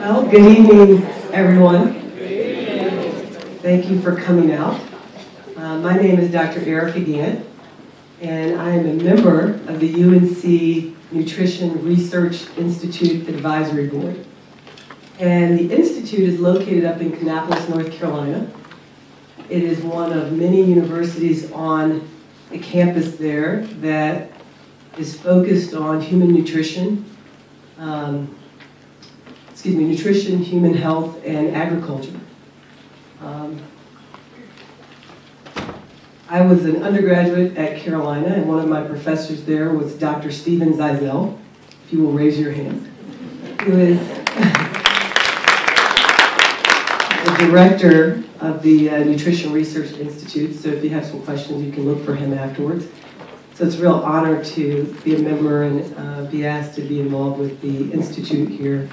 Well, good evening, everyone. Thank you for coming out. My name is Dr. Erica Gant, and I am a member of the UNC Nutrition Research Institute Advisory Board. And the Institute is located up in Kannapolis, North Carolina. It is one of many universities on the campus there that is focused on human nutrition, nutrition, human health, and agriculture. I was an undergraduate at Carolina, and one of my professors there was Dr. Stephen Saullo, if you will raise your hand, who is the director of the Nutrition Research Institute. So if you have some questions, you can look for him afterwards. So it's a real honor to be a member and be asked to be involved with the Institute here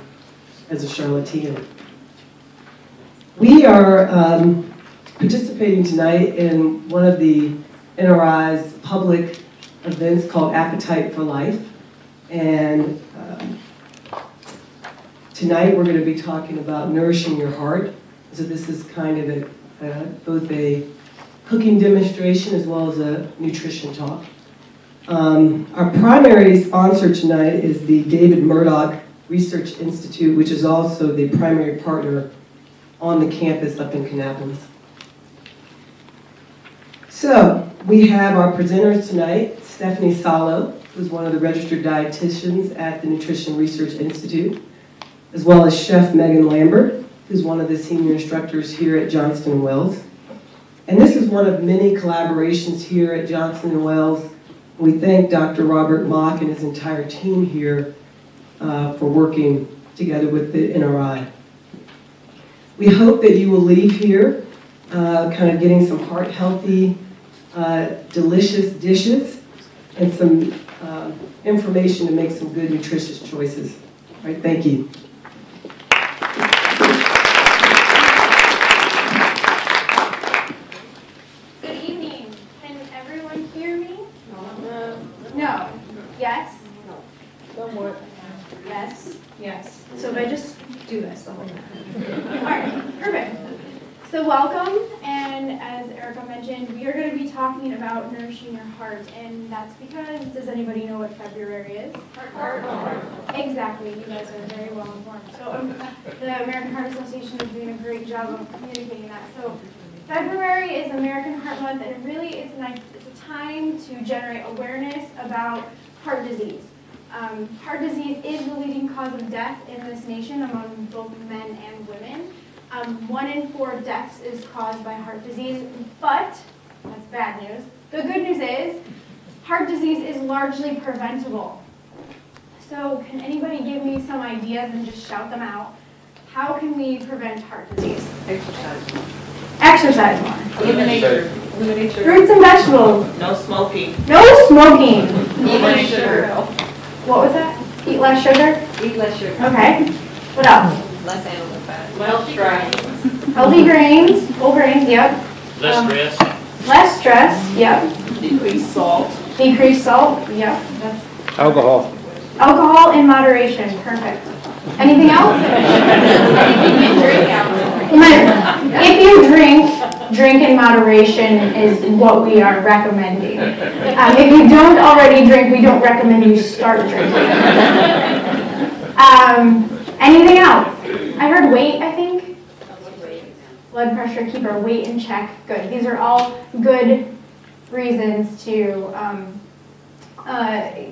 as a Charlottean. We are participating tonight in one of the NRI's public events called Appetite for Life. And tonight we're going to be talking about nourishing your heart. So this is kind of both a cooking demonstration as well as a nutrition talk. Our primary sponsor tonight is the David Murdoch Research Institute, which is also the primary partner on the campus up in Kannapolis. So we have our presenters tonight, Steph Saullo, who's one of the registered dietitians at the Nutrition Research Institute, as well as Chef Megan Lambert, who's one of the senior instructors here at Johnston & Wells. And this is one of many collaborations here at Johnston & Wells. We thank Dr. Robert Mock and his entire team here for working together with the NRI. We hope that you will leave here kind of getting some heart-healthy, delicious dishes and some information to make some good nutritious choices. All right, thank you. Good evening. Can everyone hear me? No. Yes? No more. Yes? Yes. So if I just do this the whole time. All right, perfect. So welcome, and as Erica mentioned, we are going to be talking about nourishing your heart, and that's because, does anybody know what February is? Heart Month. Exactly, you guys are very well informed. So the American Heart Association is doing a great job of communicating that. So February is American Heart Month, and really it's a time to generate awareness about heart disease. Heart disease is the leading cause of death in this nation among both men and women. 1 in 4 deaths is caused by heart disease, but that's bad news. The good news is heart disease is largely preventable. So can anybody give me some ideas and just shout them out? How can we prevent heart disease? Exercise more. Exercise more. Eliminate sugar. Fruits and vegetables. No smoking. No smoking. Eat less sugar. What was that? Eat less sugar? Eat less sugar. Okay. What else? Less animal fat. Less grains. Healthy grains, whole grains, yep. Less stress. Less stress, yep. Decrease salt. Decrease salt, yep. That's Alcohol. alcohol in moderation, perfect. Anything else? If you drink in moderation is what we are recommending. If you don't already drink, we don't recommend you start drinking. Anything else? I heard weight, I think. Blood pressure, keep our weight in check. Good. These are all good reasons to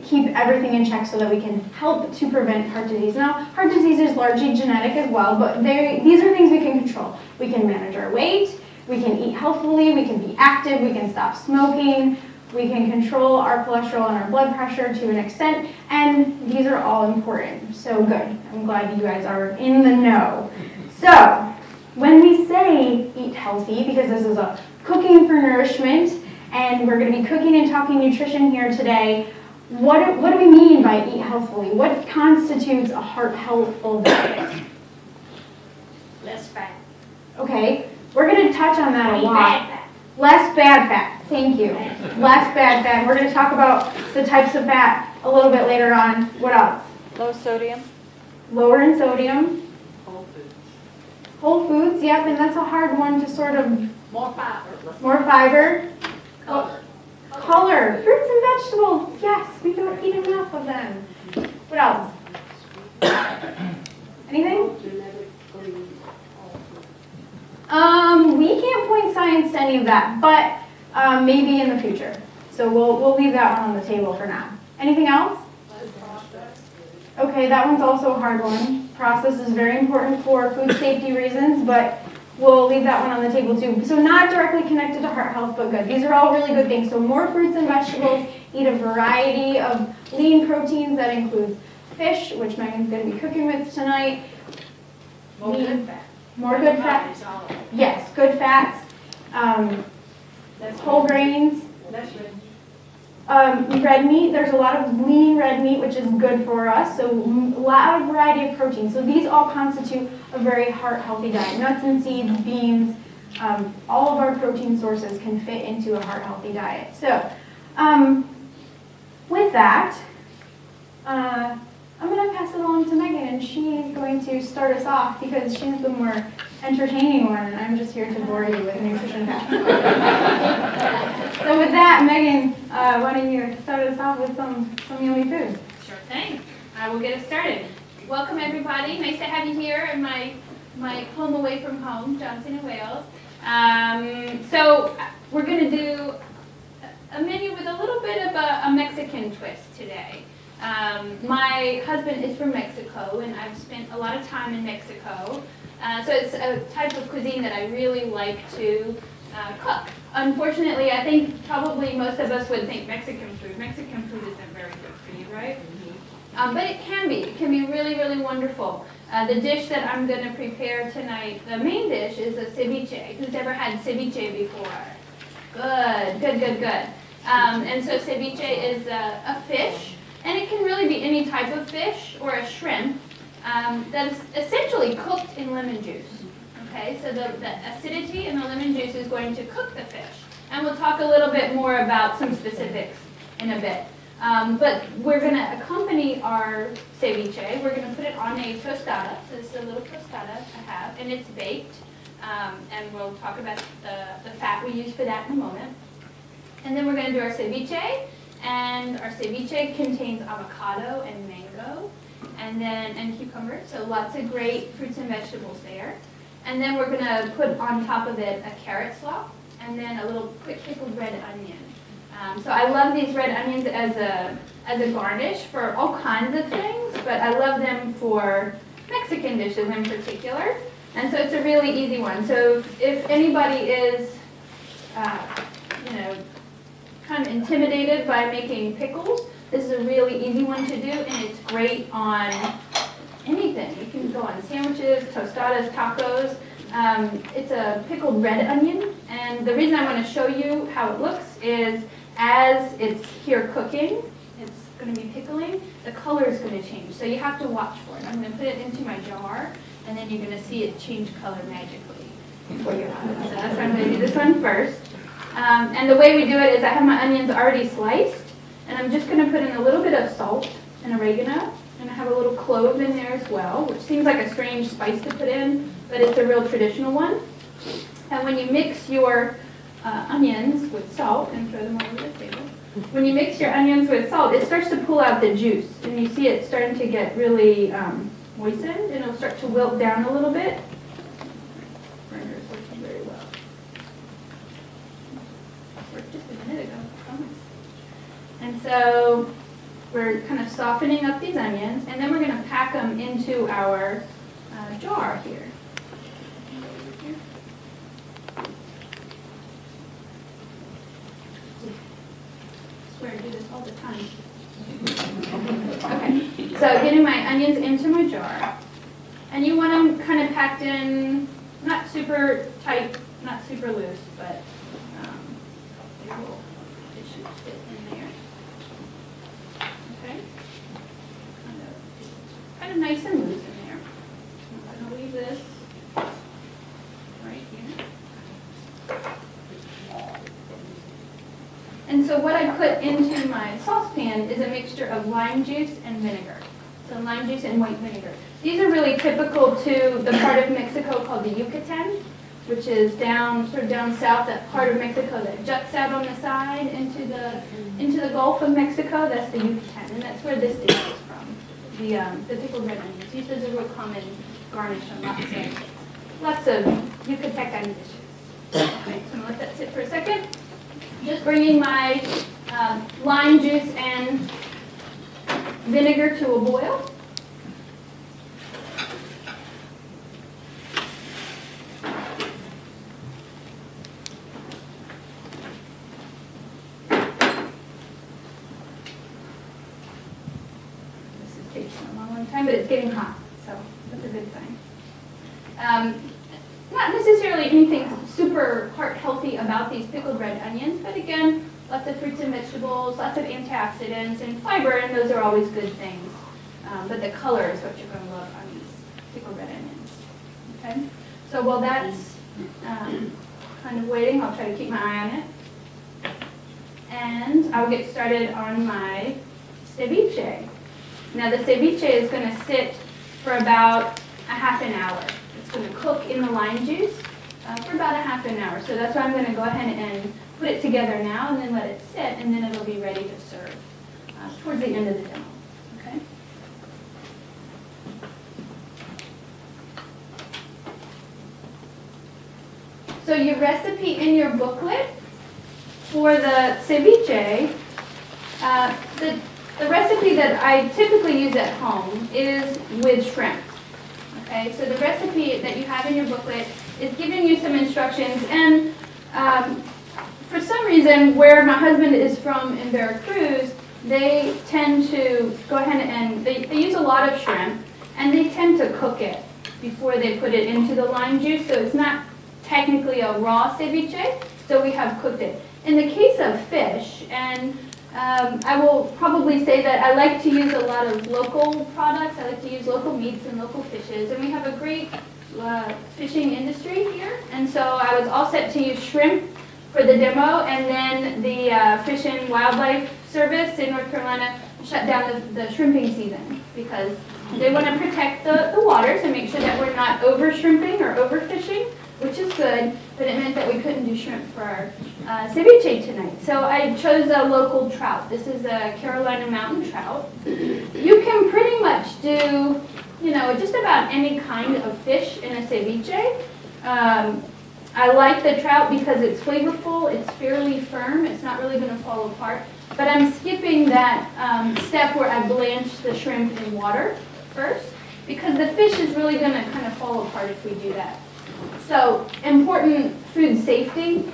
keep everything in check so that we can help to prevent heart disease. Now, heart disease is largely genetic as well, but these are things we can control. We can manage our weight, we can eat healthfully, we can be active, we can stop smoking, we can control our cholesterol and our blood pressure to an extent, and these are all important. So good. I'm glad you guys are in the know. So, when we say eat healthy, because this is a cooking for nourishment, and we're going to be cooking and talking nutrition here today, what do we mean by eat healthfully? What constitutes a heart-healthful diet? Less fat. Okay, we're going to touch on that a lot. Bad fat. Less bad fat. Thank you. Less bad fat. We're going to talk about the types of fat a little bit later on. What else? Low sodium. Lower in sodium. Whole Whole foods, yep, and that's a hard one to sort of, More fiber. more fiber. Color. Color, fruits and vegetables, yes, we don't eat enough of them. What else? Anything? We can't point science to any of that, but maybe in the future. So we'll leave that one on the table for now. Anything else? Okay, that one's also a hard one. Process is very important for food safety reasons, but we'll leave that one on the table too. So not directly connected to heart health, but good. These are all really good things. So more fruits and vegetables, eat a variety of lean proteins that includes fish, which Megan's going to be cooking with tonight. More good fat. More good fats. Yes, good fats. Whole grains. That's good. Red meat, there's a lot of lean red meat, which is good for us. So a lot of variety of protein. So these all constitute a very heart-healthy diet. Nuts and seeds, beans, all of our protein sources can fit into a heart-healthy diet. So with that, I'm going to pass it along to Megan, and she's going to start us off because she's the more entertaining one, and I'm just here to bore you with nutrition facts. So with that, Megan, why don't you start us off with some yummy food? Sure thing. I will get us started. Welcome everybody. Nice to have you here in my home away from home, Johnson and Wales. So we're going to do a menu with a little bit of a Mexican twist today. My husband is from Mexico, and I've spent a lot of time in Mexico. So it's a type of cuisine that I really like to cook. Unfortunately, I think probably most of us would think Mexican food. Mexican food isn't very good for you, right? But it can be. It can be really, really wonderful. The dish that I'm going to prepare tonight, the main dish, is a ceviche. Who's ever had ceviche before? Good, good, good, good. And so ceviche is a fish, and it can really be any type of fish or a shrimp that is essentially cooked in lemon juice. Okay, so the acidity in the lemon juice is going to cook the fish. And we'll talk a little bit more about some specifics in a bit. But we're going to accompany our ceviche. We're going to put it on a tostada. So this is a little tostada I have, and it's baked. And we'll talk about the fat we use for that in a moment. And then we're going to do our ceviche. And our ceviche contains avocado and mango, and cucumber. So lots of great fruits and vegetables there. And then we're going to put on top of it a carrot slop, and then a little quick pickled red onion. So I love these red onions as a garnish for all kinds of things, but I love them for Mexican dishes in particular. And so it's a really easy one. So if anybody is, kind of intimidated by making pickles, this is a really easy one to do, and it's great on anything. You can go on sandwiches, tostadas, tacos. It's a pickled red onion, and the reason I want to show you how it looks is as it's here cooking, it's going to be pickling, the color is going to change. So you have to watch for it. I'm going to put it into my jar, and then you're going to see it change color magically before you have it. So that's why I'm going to do this one first. And the way we do it is I have my onions already sliced, and I'm just going to put in a little bit of salt and oregano, and I have a little clove in there as well, which seems like a strange spice to put in, but it's a real traditional one. And when you mix your onions with salt, and throw them all over the table, when you mix your onions with salt, it starts to pull out the juice, and you see it starting to get really moistened, and it'll start to wilt down a little bit. Burner is working very well. Worked just a minute ago, I promise. And so we're kind of softening up these onions, and then we're going to pack them into our jar here. I swear I do this all the time. Okay, so getting my onions into my jar, and you want them kind of packed in, not super tight, not super loose, but it should fit in there. Okay, kind of nice and loose in there. I'm going to leave this right here. And so what I put into my saucepan is a mixture of lime juice and vinegar. So lime juice and white vinegar. These are really typical to the part of Mexico called the Yucatan, which is sort of down south, that part of Mexico that juts out on the side into the Gulf of Mexico. That's the Yucatan, and that's where this dish is from. The pickled red onions. These are a real common garnish on lots of Yucatecan dishes. Okay, so I'm gonna let that sit for a second. Just bringing my lime juice and vinegar to a boil. This is taking a long time, but it's getting hot, so that's a good sign. Not necessarily anything super heart healthy about these pickled red onions, but again, lots of fruits and vegetables, lots of antioxidants and fiber, and those are always good things. But the color is what you're going to love on these pickled red onions. Okay, so while that's kind of waiting, I'll try to keep my eye on it. And I'll get started on my ceviche. Now the ceviche is going to sit for about a half an hour. It's going to cook in the lime juice for about a half an hour. So that's why I'm going to go ahead and put it together now and then let it sit, and then it'll be ready to serve towards the end of the demo. Okay? So your recipe in your booklet for the ceviche, the recipe that I typically use at home is with shrimp. Okay, so the recipe that you have in your booklet is giving you some instructions, and for some reason, where my husband is from in Veracruz, they tend to go ahead and they use a lot of shrimp, and they tend to cook it before they put it into the lime juice, so it's not technically a raw ceviche, so we have cooked it. In the case of fish, and I will probably say that I like to use a lot of local products. I like to use local meats and local fishes, and we have a great fishing industry here, and so I was all set to use shrimp for the demo, and then the Fish and Wildlife Service in North Carolina shut down the shrimping season because they want to protect the waters and make sure that we're not over shrimping or overfishing, which is good, but it meant that we couldn't do shrimp for our ceviche tonight. So I chose a local trout. This is a Carolina mountain trout. You can pretty much do, just about any kind of fish in a ceviche. I like the trout because it's flavorful, it's fairly firm, it's not really going to fall apart. But I'm skipping that step where I blanch the shrimp in water first, because the fish is really going to kind of fall apart if we do that. So important food safety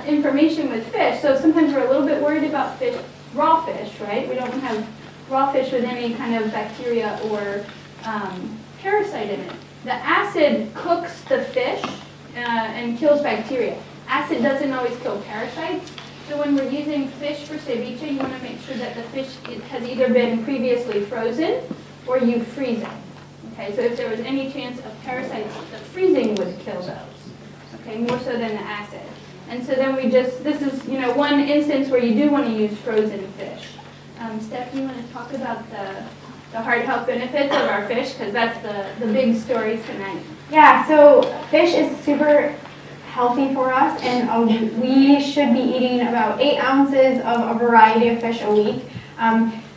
information with fish. So sometimes we're a little bit worried about fish, raw fish, right? We don't have raw fish with any kind of bacteria or parasite in it. The acid cooks the fish and kills bacteria. Acid doesn't always kill parasites. So when we're using fish for ceviche, you want to make sure that the fish has either been previously frozen or you freeze it. Okay, so if there was any chance of parasites, the freezing would kill those. Okay, more so than the acid. And so then this is one instance where you do want to use frozen fish. Steph, you want to talk about the heart health benefits of our fish, because that's the big story tonight. Yeah, so fish is super healthy for us, and we should be eating about 8 ounces of a variety of fish a week.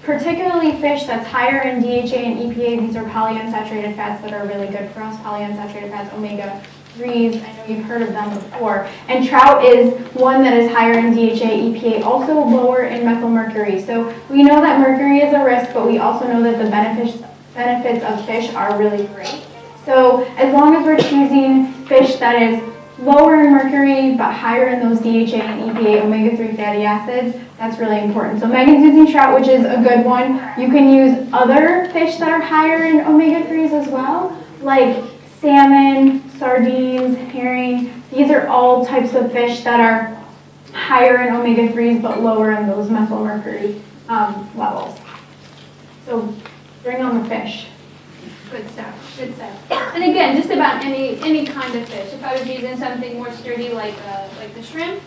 Particularly fish that's higher in DHA and EPA. These are polyunsaturated fats that are really good for us. Polyunsaturated fats, omega-3s, I know you've heard of them before. And trout is one that is higher in DHA, EPA, also lower in methylmercury. So we know that mercury is a risk, but we also know that the benefits of fish are really great. So as long as we're choosing fish that is lower in mercury but higher in those DHA and EPA omega-3 fatty acids, that's really important. So Megan's using trout, which is a good one. You can use other fish that are higher in omega-3s as well, like salmon, sardines, herring. These are all types of fish that are higher in omega-3s but lower in those methylmercury levels. So bring on the fish. Good stuff, good stuff. And again, just about any kind of fish. If I was using something more sturdy like the shrimp,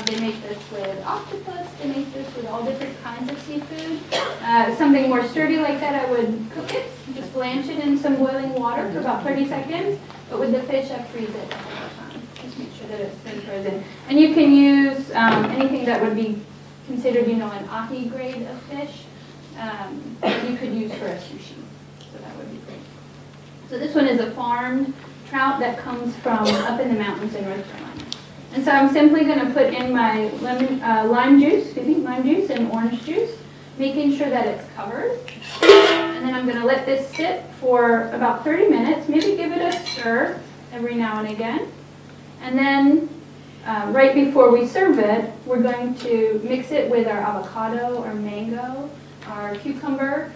They make this with octopus. They make this with all different kinds of seafood. Something more sturdy like that, I would cook it. Just blanch it in some boiling water for about 30 seconds. But with the fish, I freeze it all the time. Just make sure that it's been frozen. And you can use anything that would be considered, an ahi grade of fish. You could use for a sushi. So that would be great. So this one is a farmed trout that comes from up in the mountains in North Carolina. And so I'm simply going to put in my lime juice and orange juice, making sure that it's covered. And then I'm going to let this sit for about 30 minutes, maybe give it a stir every now and again. And then right before we serve it, we're going to mix it with our avocado or mango, our cucumber.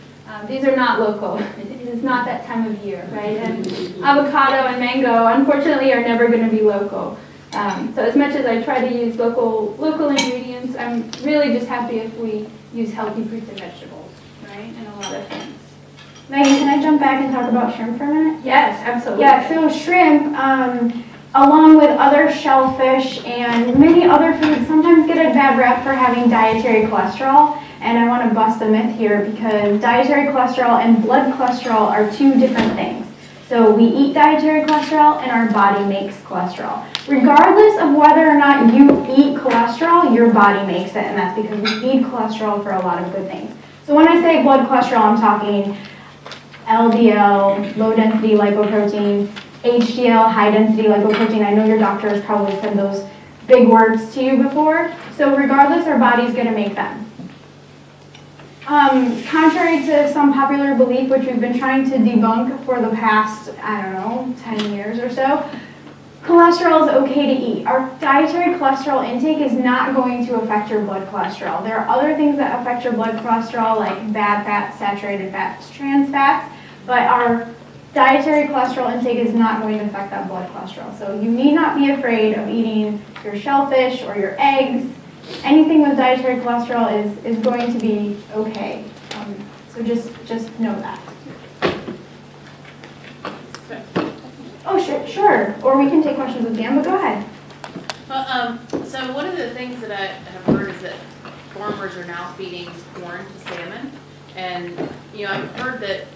These are not local. It is not that time of year, right? And avocado and mango, unfortunately, are never going to be local. So as much as I try to use local ingredients, I'm really just happy if we use healthy fruits and vegetables, right? And a lot of things. Megan, can I jump back and talk about shrimp for a minute? Yes, absolutely. Yeah, so shrimp, along with other shellfish and many other foods, sometimes get a bad rep for having dietary cholesterol. And I want to bust a myth here because dietary cholesterol and blood cholesterol are two different things. So we eat dietary cholesterol and our body makes cholesterol. Regardless of whether or not you eat cholesterol, your body makes it, and that's because we need cholesterol for a lot of good things. So when I say blood cholesterol, I'm talking LDL, low density lipoprotein, HDL, high density lipoprotein. I know your doctor has probably said those big words to you before. So regardless, our body's going to make them. Contrary to some popular belief, which we've been trying to debunk for the past, 10 years or so, cholesterol is okay to eat. Our dietary cholesterol intake is not going to affect your blood cholesterol. There are other things that affect your blood cholesterol, like bad fats, saturated fats, trans fats, but our dietary cholesterol intake is not going to affect that blood cholesterol. So you need not be afraid of eating your shellfish or your eggs. Anything with dietary cholesterol is going to be okay. So just know that. Oh, sure. Or we can take questions with Dan, but go ahead. Well, so one of the things that I have heard is that farmers are now feeding corn to salmon. And, I've heard that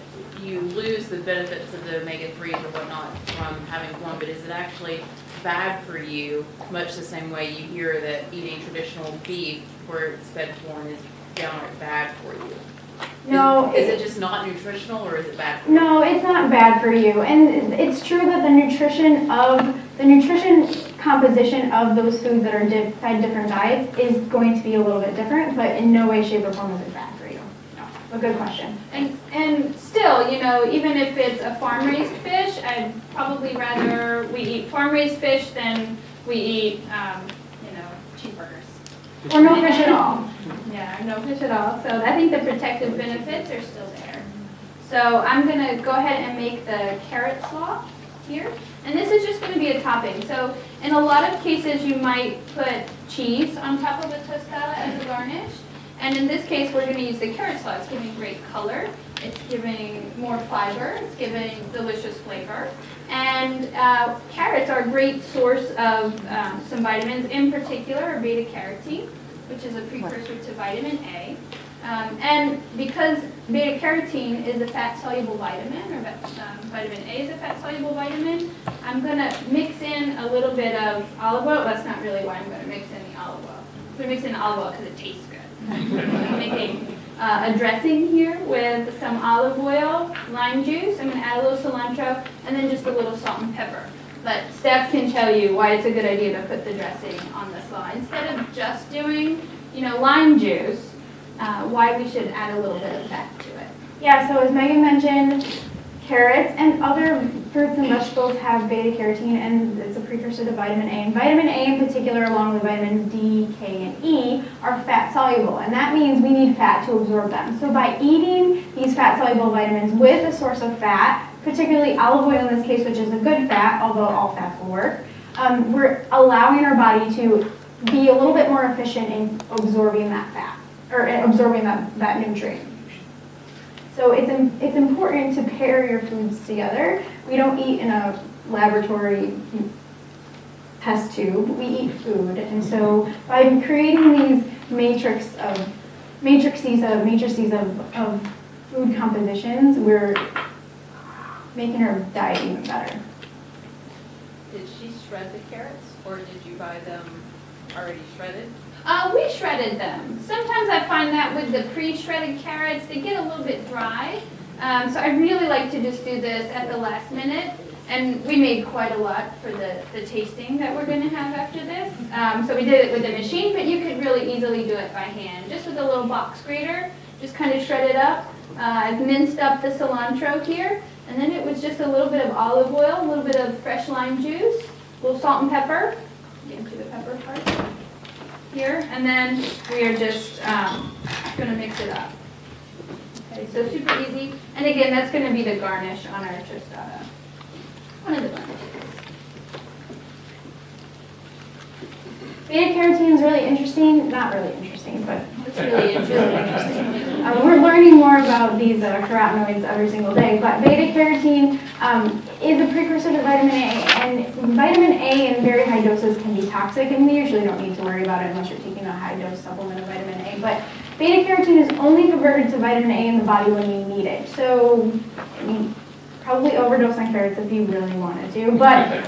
you lose the benefits of the omega-3s or whatnot from having corn, but is it actually bad for you, much the same way you hear that eating traditional beef where it's fed corn is downright bad for you? No. Is it just not nutritional or is it bad for you? No, it's not bad for you. And it's true that the nutrition composition of those foods that are fed different diets is going to be a little bit different, but in no way, shape, or form is it bad for you. No. A good question. And still, even if it's a farm-raised fish, I'd probably rather we eat farm-raised fish than we eat, cheeseburgers. Or no fish at all. Yeah, no fish at all. So I think the protective benefits are still there. So I'm going to go ahead and make the carrot slaw here. And this is just going to be a topping. So in a lot of cases, you might put cheese on top of a tostada as a garnish. And in this case, we're going to use the carrot slaw. It's giving great color. It's giving more fiber. It's giving delicious flavor. And carrots are a great source of some vitamins, in particular beta-carotene, which is a precursor to vitamin A. And because beta-carotene is a fat-soluble vitamin, or vitamin A is a fat-soluble vitamin, I'm going to mix in a little bit of olive oil. That's not really why I'm going to mix in the olive oil. I'm going to mix in olive oil because it tastes good. I'm making a dressing here with some olive oil, lime juice. I'm going to add a little cilantro, and then just a little salt and pepper. But Steph can tell you why it's a good idea to put the dressing on the slaw. Instead of just doing, lime juice, why we should add a little bit of fat to it. Yeah, so as Megan mentioned, carrots and other fruits and vegetables have beta-carotene, and it's a precursor to vitamin A. And vitamin A in particular, along with vitamins D, K, and E, are fat-soluble. And that means we need fat to absorb them. So by eating these fat-soluble vitamins with a source of fat, particularly olive oil in this case, which is a good fat, although all fats will work, we're allowing our body to be a little bit more efficient in absorbing that fat, or absorbing that nutrient. So it's important to pair your foods together. We don't eat in a laboratory test tube. We eat food, and so by creating these matrices of food compositions, we're making her diet even better. Did she shred the carrots, or did you buy them already shredded? We shredded them. Sometimes I find that with the pre-shredded carrots, they get a little bit dry. So I really like to just do this at the last minute. And we made quite a lot for the tasting that we're going to have after this. So we did it with the machine, but you could really easily do it by hand. Just with a little box grater, just kind of shred it up. I've minced up the cilantro here. And then it was just a little bit of olive oil, a little bit of fresh lime juice, a little salt and pepper. Get into the pepper part here. And then we are just going to mix it up. Okay, so super easy. And again, that's going to be the garnish on our tostada. One of the garnishes. Beta carotene is really interesting. Not really interesting, but it's really interesting. We're learning more about these carotenoids every single day. But beta carotene is a precursor to vitamin A, and vitamin A in very high doses can be toxic, and we usually don't need to worry about it unless you're taking a high dose supplement of vitamin A. But beta carotene is only converted to vitamin A in the body when you need it. So, I mean, probably overdose on carrots if you really wanted to, but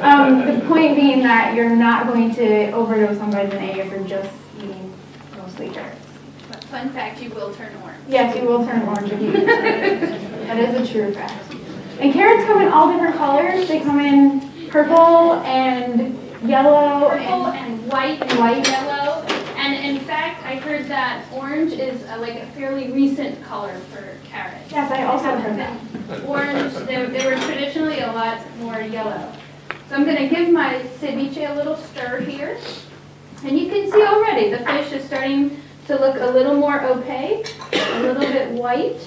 the point being that you're not going to overdose on vitamin A if you're just eating mostly carrots. But fun fact, you will turn orange. Yes, you will turn orange if you eat carrots. That is a true fact. And carrots come in all different colors. They come in purple and yellow And white and yellow. And in fact, I heard that orange is like a fairly recent color for carrots. Yes, I also heard that. Orange, they were traditionally a lot more yellow. So I'm going to give my ceviche a little stir here. And you can see already the fish is starting to look a little more opaque, a little bit white.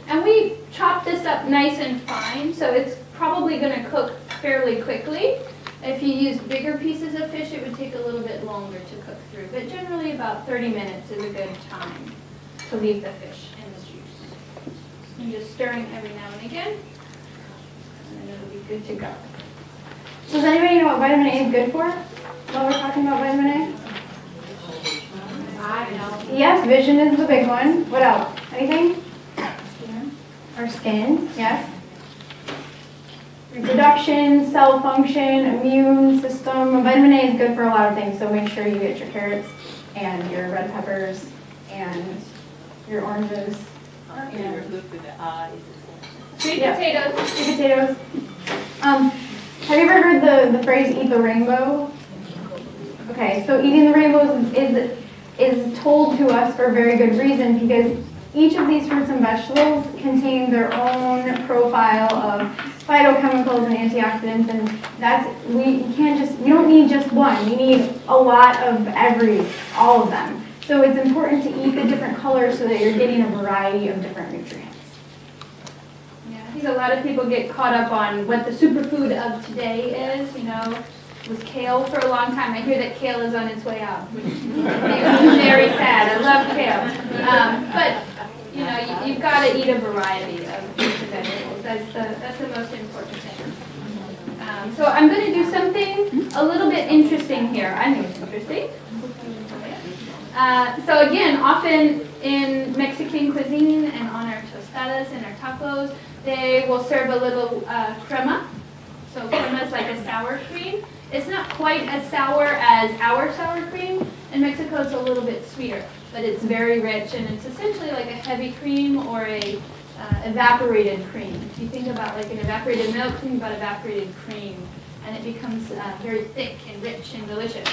And we chopped this up nice and fine, so it's probably going to cook fairly quickly. If you use bigger pieces of fish, it would take a little bit longer to cook through. But generally about 30 minutes is a good time to leave the fish in the juice. I'm just stirring every now and again, and then it'll be good to go. So does anybody know what vitamin A is good for while we're talking about vitamin A? I know. Yes, vision is the big one. What else? Anything? Our skin, yes. Reproduction, cell function, immune system. Vitamin A is good for a lot of things, so make sure you get your carrots and your red peppers and your oranges. Sweet potatoes. Sweet potatoes. Have you ever heard the phrase "eat the rainbow"? Okay, so eating the rainbow is told to us for a very good reason, because each of these fruits and vegetables contain their own profile of phytochemicals and antioxidants, and we don't need just one. We need a lot of all of them. So it's important to eat the different colors so that you're getting a variety of different nutrients. Yeah, I think a lot of people get caught up on what the superfood of today is. You know, it was kale for a long time. I hear that kale is on its way out, which makes me very sad. I love kale, but you know, you've got to eat a variety of fruits and vegetables. That's the most important thing. So I'm going to do something a little bit interesting here. I think it's interesting. So again, often in Mexican cuisine and on our tostadas and our tacos, they will serve a little crema. So crema is like a sour cream. It's not quite as sour as our sour cream. In Mexico, it's a little bit sweeter, but it's very rich, and it's essentially like a heavy cream or a evaporated cream. If you think about like an evaporated milk, think about evaporated cream, and it becomes very thick and rich and delicious.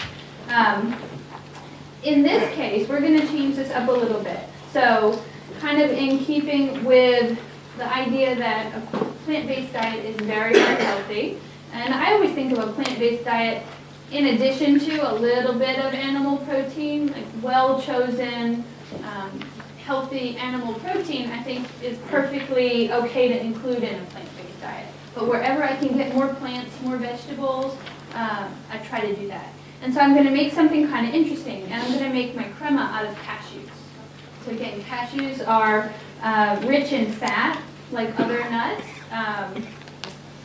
In this case, we're going to change this up a little bit. So kind of in keeping with the idea that a plant-based diet is very, very healthy. And I always think of a plant-based diet in addition to a little bit of animal protein, like well-chosen, healthy animal protein, I think is perfectly okay to include in a plant-based diet. But wherever I can get more plants, more vegetables, I try to do that. And so I'm going to make something kind of interesting, and I'm going to make my crema out of cashews. So again, cashews are rich in fat, like other nuts.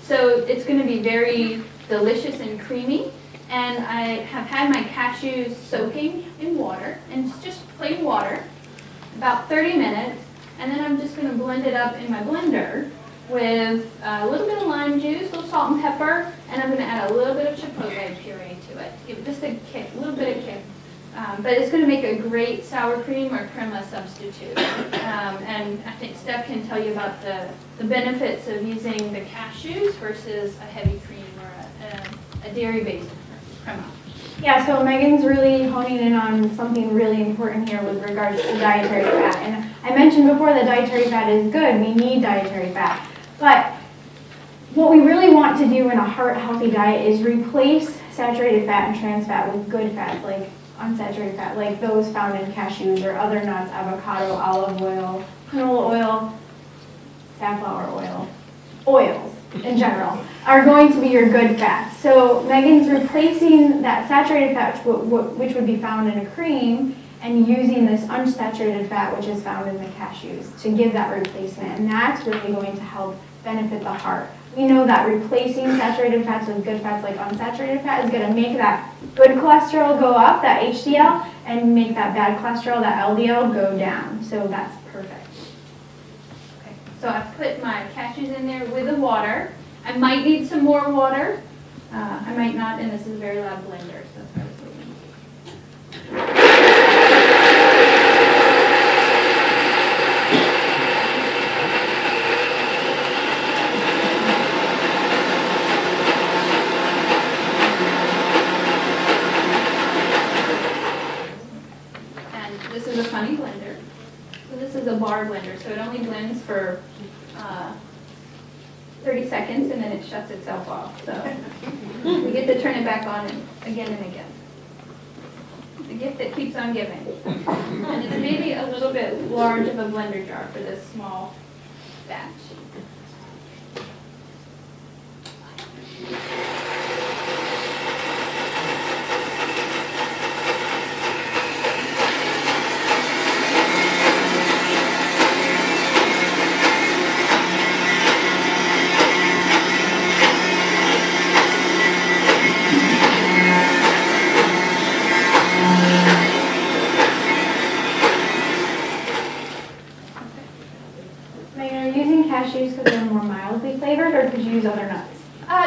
So it's going to be very delicious and creamy. And I have had my cashews soaking in water, and it's just plain water, about 30 minutes. And then I'm just going to blend it up in my blender with a little bit of lime juice, a little salt and pepper, and I'm going to add a little bit of chipotle puree to it to give it just a kick, a little bit of kick. But it's going to make a great sour cream or crema substitute. And I think Steph can tell you about the benefits of using the cashews versus a heavy cream or a dairy-based crema. Yeah, so Megan's really honing in on something really important here with regards to dietary fat. And I mentioned before that dietary fat is good. We need dietary fat. But what we really want to do in a heart-healthy diet is replace saturated fat and trans fat with good fats, like unsaturated fat, like those found in cashews or other nuts, avocado, olive oil, canola oil, safflower oil, oils in general, are going to be your good fats. So Megan's replacing that saturated fat, which would be found in a cream, and using this unsaturated fat, which is found in the cashews, to give that replacement. And that's really going to help benefit the heart. We know that replacing saturated fats with good fats like unsaturated fat is going to make that good cholesterol go up, that HDL, and make that bad cholesterol, that LDL, go down. So that's perfect. Okay. So I've put my cashews in there with the water. I might need some more water. I might not, and this is a very loud blender, so that's why I was waiting. This is a funny blender. So this is a bar blender, so it only blends for 30 seconds and then it shuts itself off. So we get to turn it back on again and again. It's a gift that keeps on giving. And it's maybe a little bit large of a blender jar for this small batch. Cashews because they're more mildly flavored, or could you use other nuts?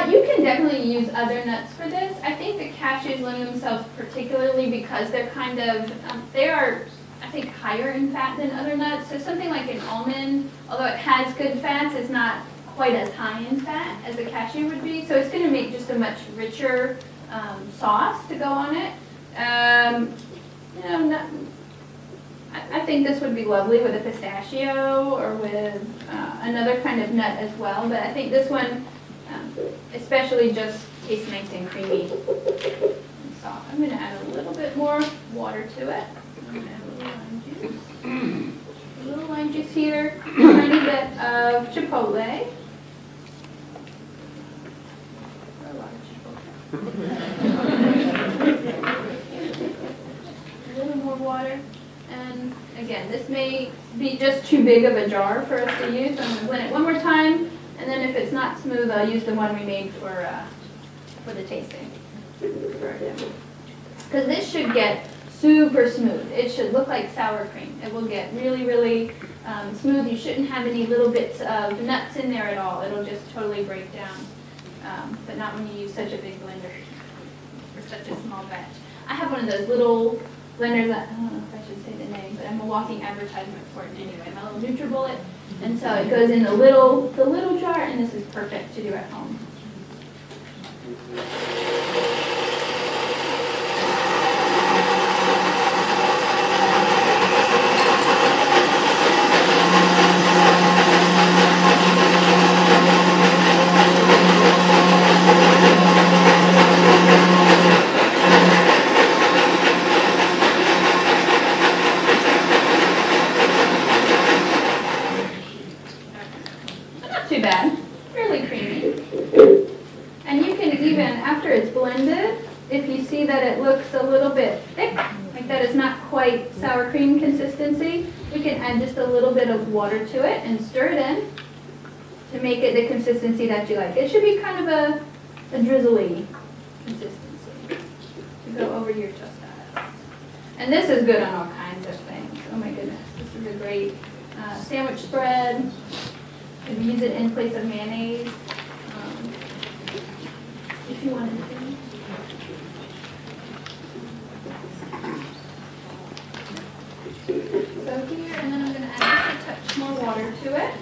You can definitely use other nuts for this. I think the cashews lend themselves particularly because they're kind of, they are, I think, higher in fat than other nuts. So something like an almond, although it has good fats, is not quite as high in fat as a cashew would be. So it's going to make just a much richer sauce to go on it. You know, I think this would be lovely with a pistachio or with another kind of nut as well, but I think this one especially just tastes nice and creamy and soft. I'm going to add a little bit more water to it. I'm going to add a little lime juice. A little lime juice here, a tiny bit of chipotle. A lot of chipotle. A little more water. And again, this may be just too big of a jar for us to use. I'm going to blend it one more time, and then if it's not smooth, I'll use the one we made for the tasting. Because this should get super smooth. It should look like sour cream. It will get really, really smooth. You shouldn't have any little bits of nuts in there at all. It'll just totally break down, but not when you use such a big blender for such a small batch. I have one of those little blenders, I don't know if I should say the name, but I'm a walking advertisement for it anyway. My little NutriBullet, and so it goes in the little jar, and this is perfect to do at home. Too bad. Really creamy. And you can even, after it's blended, if you see that it looks a little bit thick, like that is not quite sour cream consistency, we can add just a little bit of water to it and stir it in to make it the consistency that you like. It should be kind of a drizzly consistency. go over your tostadas. And this is good on all kinds of things. Oh my goodness, this is a great sandwich spread. You could use it in place of mayonnaise if you wanted to. So here, and then I'm going to add just a touch more water to it.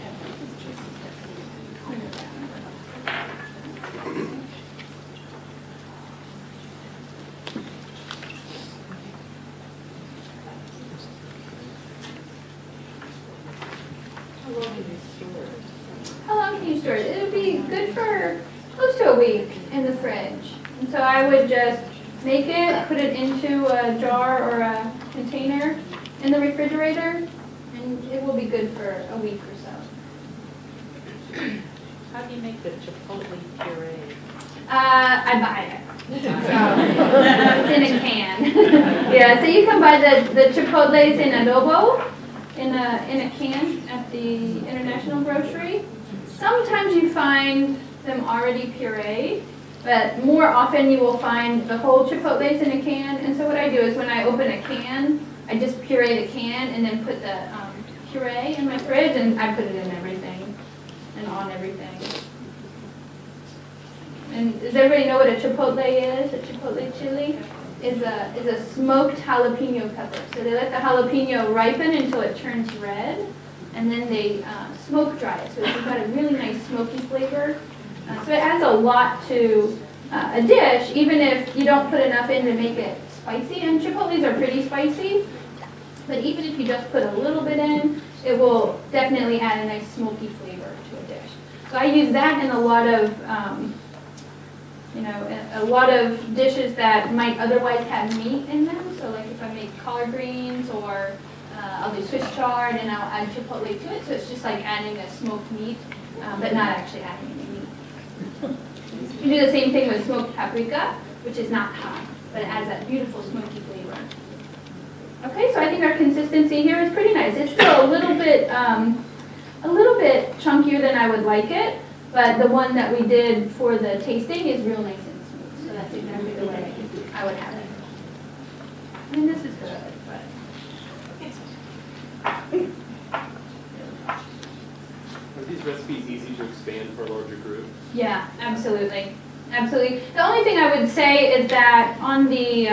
How long can you store it? It would be good for close to a week in the fridge. And so I would just make it, put it into a jar or a container in the refrigerator, and it will be good for a week or so. How do you make the chipotle puree? I buy it. So, it's in a can. Yeah, so you can buy the chipotles in adobo in a can at the International Grocery. Sometimes you find them already pureed, but more often you will find the whole chipotles in a can. And so what I do is when I open a can, I just puree the can and then put the puree in my fridge, and I put it in everything and on everything. And does everybody know what a chipotle is? A chipotle chili is a smoked jalapeno pepper. So they let the jalapeno ripen until it turns red, and then they smoke dry it. So it's got a really nice smoky flavor. So it adds a lot to a dish, even if you don't put enough in to make it spicy. And chipotles are pretty spicy, but even if you just put a little bit in, it will definitely add a nice smoky flavor to a dish. So I use that in a lot of a lot of dishes that might otherwise have meat in them. So like if I make collard greens, or I'll do Swiss chard and I'll add chipotle to it. So it's just like adding a smoked meat, but not actually adding any meat. You can do the same thing with smoked paprika, which is not hot, but it adds that beautiful smoky flavor. Okay, so I think our consistency here is pretty nice. It's still a little bit chunkier than I would like it. But the one that we did for the tasting is real nice and smooth. So that's exactly the way I would have it. I mean, this is good, but. Are these recipes easy to expand for a larger group? Yeah, absolutely. Absolutely. The only thing I would say is that on the,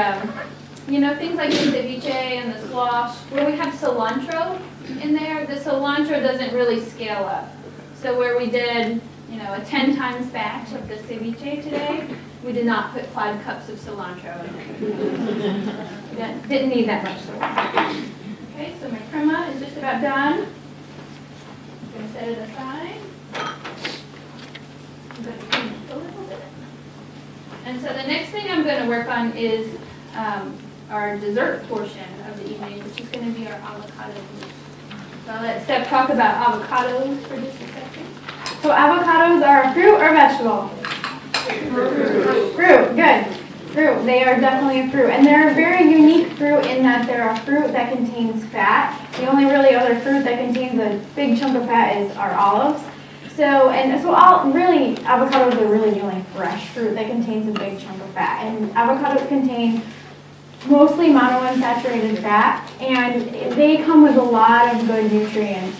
things like the ceviche and the slosh, where we have cilantro in there, the cilantro doesn't really scale up. So where we did a 10 times batch of the ceviche today, we did not put 5 cups of cilantro in it. Didn't need that much cilantro. Okay, so my crema is just about done. I'm going to set it aside. I'm going to clean it a little bit. And so the next thing I'm going to work on is our dessert portion of the evening, which is going to be our avocado mousse. So I'll let Steph talk about avocados for just a second. So avocados are a fruit or vegetable? Fruit, good. Fruit, they are definitely a fruit. And they're a very unique fruit in that they're a fruit that contains fat. The only really other fruit that contains a big chunk of fat are olives. Avocados are really the only fresh fruit that contains a big chunk of fat. And avocados contain mostly monounsaturated fat, and they come with a lot of good nutrients.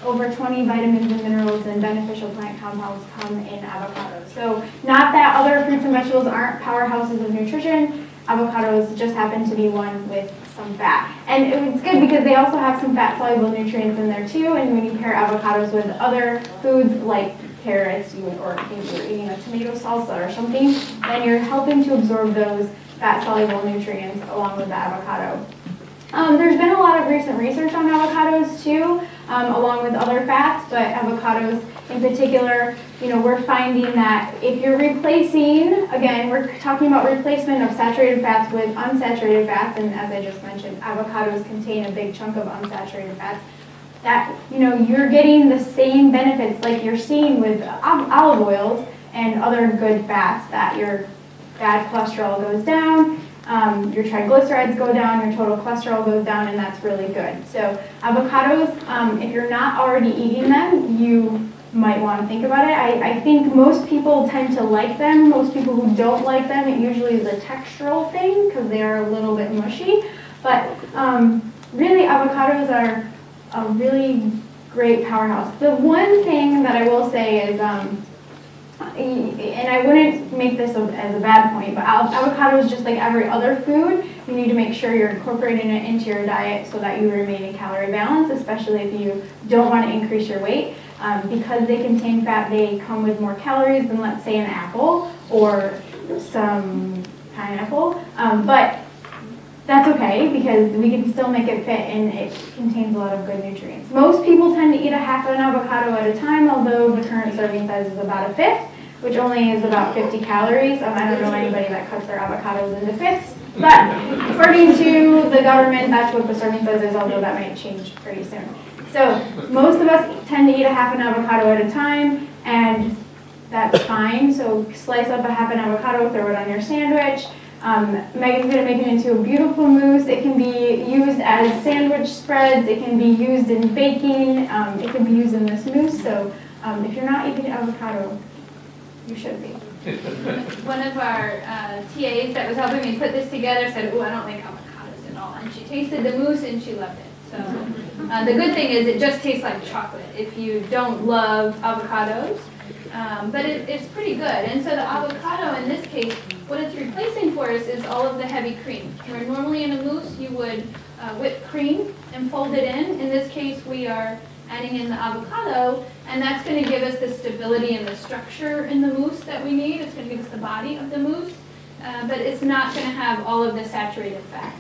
Over 20 vitamins and minerals and beneficial plant compounds come in avocados. So not that other fruits and vegetables aren't powerhouses of nutrition, avocados just happen to be one with some fat. And it's good because they also have some fat-soluble nutrients in there too, and when you pair avocados with other foods like carrots, or if you're eating a tomato salsa or something, then you're helping to absorb those fat-soluble nutrients along with the avocado. There's been a lot of recent research on avocados too, along with other fats, but avocados in particular, we're finding that if you're replacing, again, we're talking about replacement of saturated fats with unsaturated fats, and as I just mentioned, avocados contain a big chunk of unsaturated fats, that, you're getting the same benefits like you're seeing with olive oils and other good fats, that your bad cholesterol goes down, your triglycerides go down, your total cholesterol goes down, and that's really good. So avocados, if you're not already eating them, you might want to think about it. I think most people tend to like them. Most people who don't like them, it usually is a textural thing because they are a little bit mushy. But really, avocados are a really great powerhouse. The one thing that I will say is, and I wouldn't make this as a bad point, but avocado is just like every other food. You need to make sure you're incorporating it into your diet so that you remain in calorie balance, especially if you don't want to increase your weight. Because they contain fat, they come with more calories than, let's say, an apple or some pineapple. But that's okay because we can still make it fit and it contains a lot of good nutrients. Most people tend to eat a half an avocado at a time, although the current serving size is about a fifth, which only is about 50 calories. I don't know anybody that cuts their avocados into fifths. But according to the government, that's what the serving size is, although that might change pretty soon. So most of us tend to eat a half an avocado at a time, and that's fine. So slice up a half an avocado, throw it on your sandwich. Megan's going to make it into a beautiful mousse. It can be used as sandwich spreads. It can be used in baking. It can be used in this mousse. So if you're not eating avocado, you should be. One of our TAs that was helping me put this together said, "Oh, I don't like avocados at all." And she tasted the mousse and she loved it. So the good thing is it just tastes like chocolate if you don't love avocados. But it's pretty good. And so the avocado in this case, what it's replacing for us is all of the heavy cream. Where normally in a mousse you would whip cream and fold it in. In this case we are adding in the avocado, and that's going to give us the stability and the structure in the mousse that we need. It's going to give us the body of the mousse, but it's not going to have all of the saturated fat.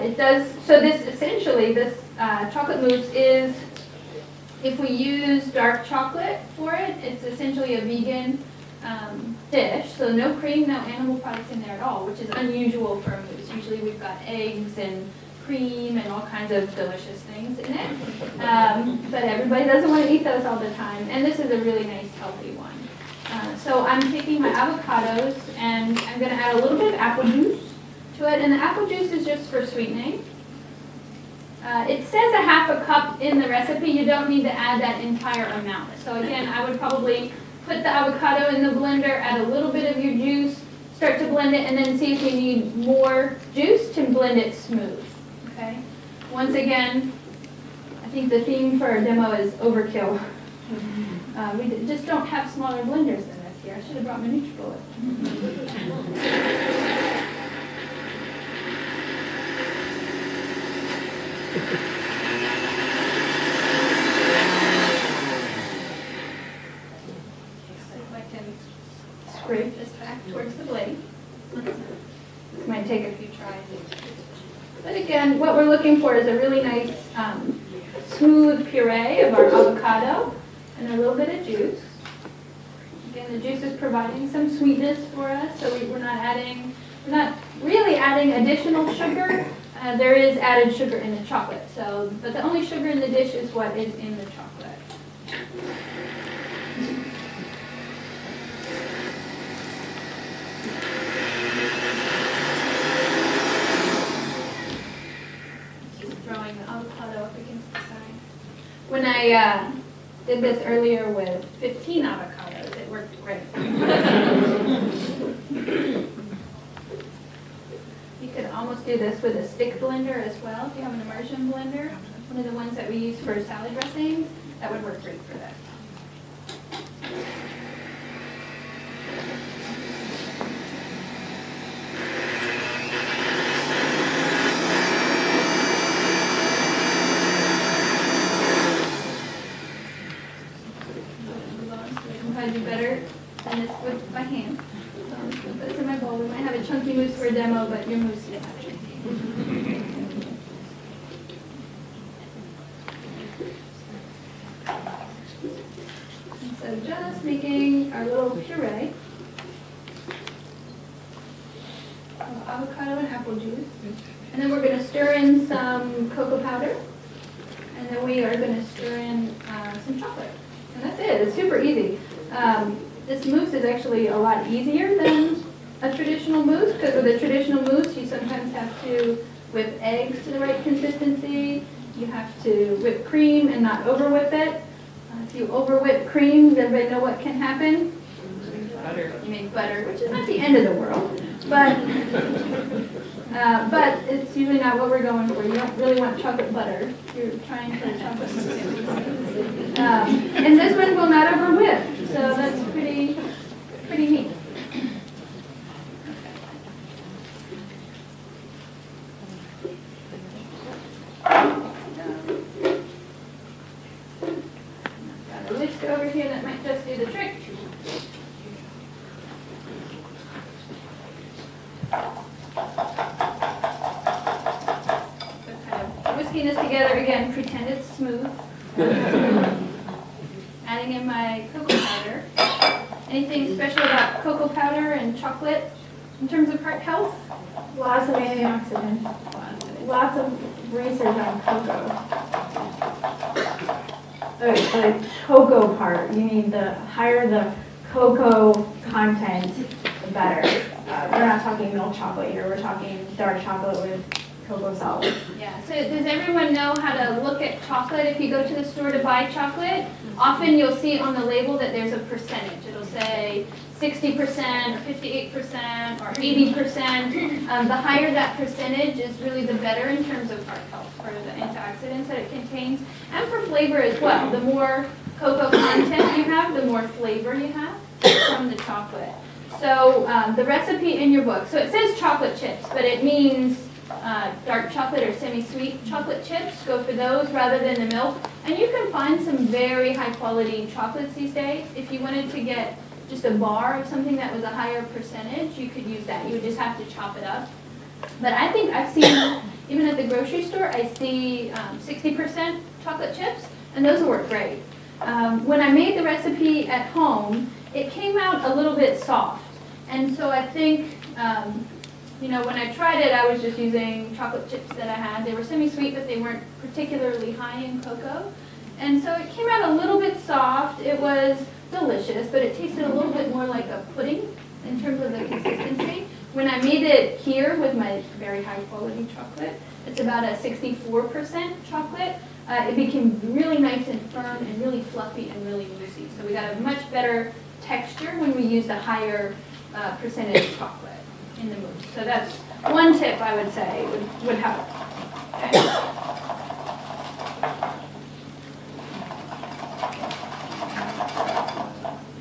It does, so this essentially, this chocolate mousse is, if we use dark chocolate for it, it's essentially a vegan dish. So no cream, no animal products in there at all, which is unusual for a mousse. Usually we've got eggs and cream and all kinds of delicious things in it. But everybody doesn't want to eat those all the time. And this is a really nice, healthy one. So I'm taking my avocados and I'm going to add a little bit of apple juice to it. And the apple juice is just for sweetening. It says a half a cup in the recipe. You don't need to add that entire amount. So again, I would probably put the avocado in the blender, add a little bit of your juice, start to blend it, and then see if you need more juice to blend it smooth. Okay. Once again, I think the theme for our demo is overkill. We just don't have smaller blenders than this here. I should have brought my NutriBullet. So if I can scrape this back towards the blade. This might take a few tries. But again, what we're looking for is a really nice, smooth puree of our avocado and a little bit of juice. Again, the juice is providing some sweetness for us, so we're not really adding additional sugar. There is added sugar in the chocolate, but the only sugar in the dish is what is in the chocolate. Throwing the avocado up against the side. When I did this earlier with 15 avocados, it worked great. You could almost do this with a stick blender as well. If you have an immersion blender, one of the ones that we use for salad dressings, that would work great for that. Do better than this with my hand. So I'm just going to put this in my bowl. We might have a chunky mousse for a demo, but your mousse is not chunky. And so just making our little puree of avocado and apple juice. And then we're going to stir in some cocoa powder. And then we are going to stir in some chocolate. And that's it. It's super easy. This mousse is actually a lot easier than a traditional mousse, because with a traditional mousse you sometimes have to whip eggs to the right consistency. You have to whip cream and not over whip it. If you over whip cream, does everybody know what can happen? Butter. You make butter, which is not the end of the world, but it's usually not what we're going for. You don't really want chocolate butter. You're trying for chocolate mousse. And this one will not over whip, so that's pretty neat. Got a whisk over here that might just do the trick. Whisking this together again, pretend it's smooth. Adding in my cocoa powder. Anything special about cocoa powder and chocolate in terms of heart health? Lots of antioxidants. Lots of research on cocoa. The cocoa part, you need the higher the cocoa content, the better. We're not talking milk chocolate here, we're talking dark chocolate with cocoa solids. Yeah, so does everyone know how to look at chocolate? If you go to the store to buy chocolate, often you'll see on the label that there's a percentage. It'll say 60% or 58% or 80%. The higher that percentage is really the better in terms of heart health for the antioxidants that it contains and for flavor as well. The more cocoa content you have, the more flavor you have from the chocolate. So the recipe in your book, so it says chocolate chips, but it means dark chocolate or semi-sweet chocolate chips. Go for those rather than the milk. And you can find some very high quality chocolates these days. If you wanted to get just a bar of something that was a higher percentage, you could use that. You would just have to chop it up. But I think I've seen, even at the grocery store, I see 60% chocolate chips, and those work great. When I made the recipe at home, it came out a little bit soft. And so I think, you know, when I tried it, I was just using chocolate chips that I had. They were semi-sweet, but they weren't particularly high in cocoa. And so it came out a little bit soft. It was delicious, but it tasted a little bit more like a pudding in terms of the consistency. When I made it here with my very high quality chocolate, it's about a 64% chocolate. It became really nice and firm and really fluffy and really moussey. So we got a much better texture when we used a higher percentage chocolate in the mousse. So that's one tip I would say would help. Okay.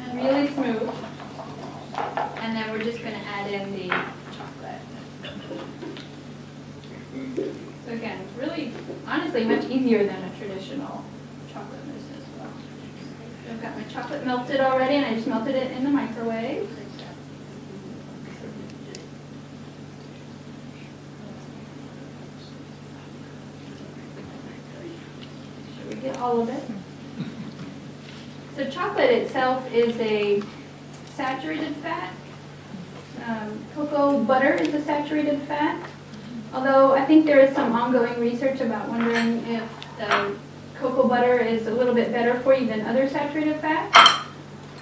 And really smooth. And then we're just going to add in the chocolate. So again, really, honestly, much easier than a traditional chocolate mousse as well. So I've got my chocolate melted already, and I just melted it in the microwave. Should we get all of it? So chocolate itself is a saturated fat. Cocoa butter is a saturated fat. Although I think there is some ongoing research about wondering if the cocoa butter is a little bit better for you than other saturated fats.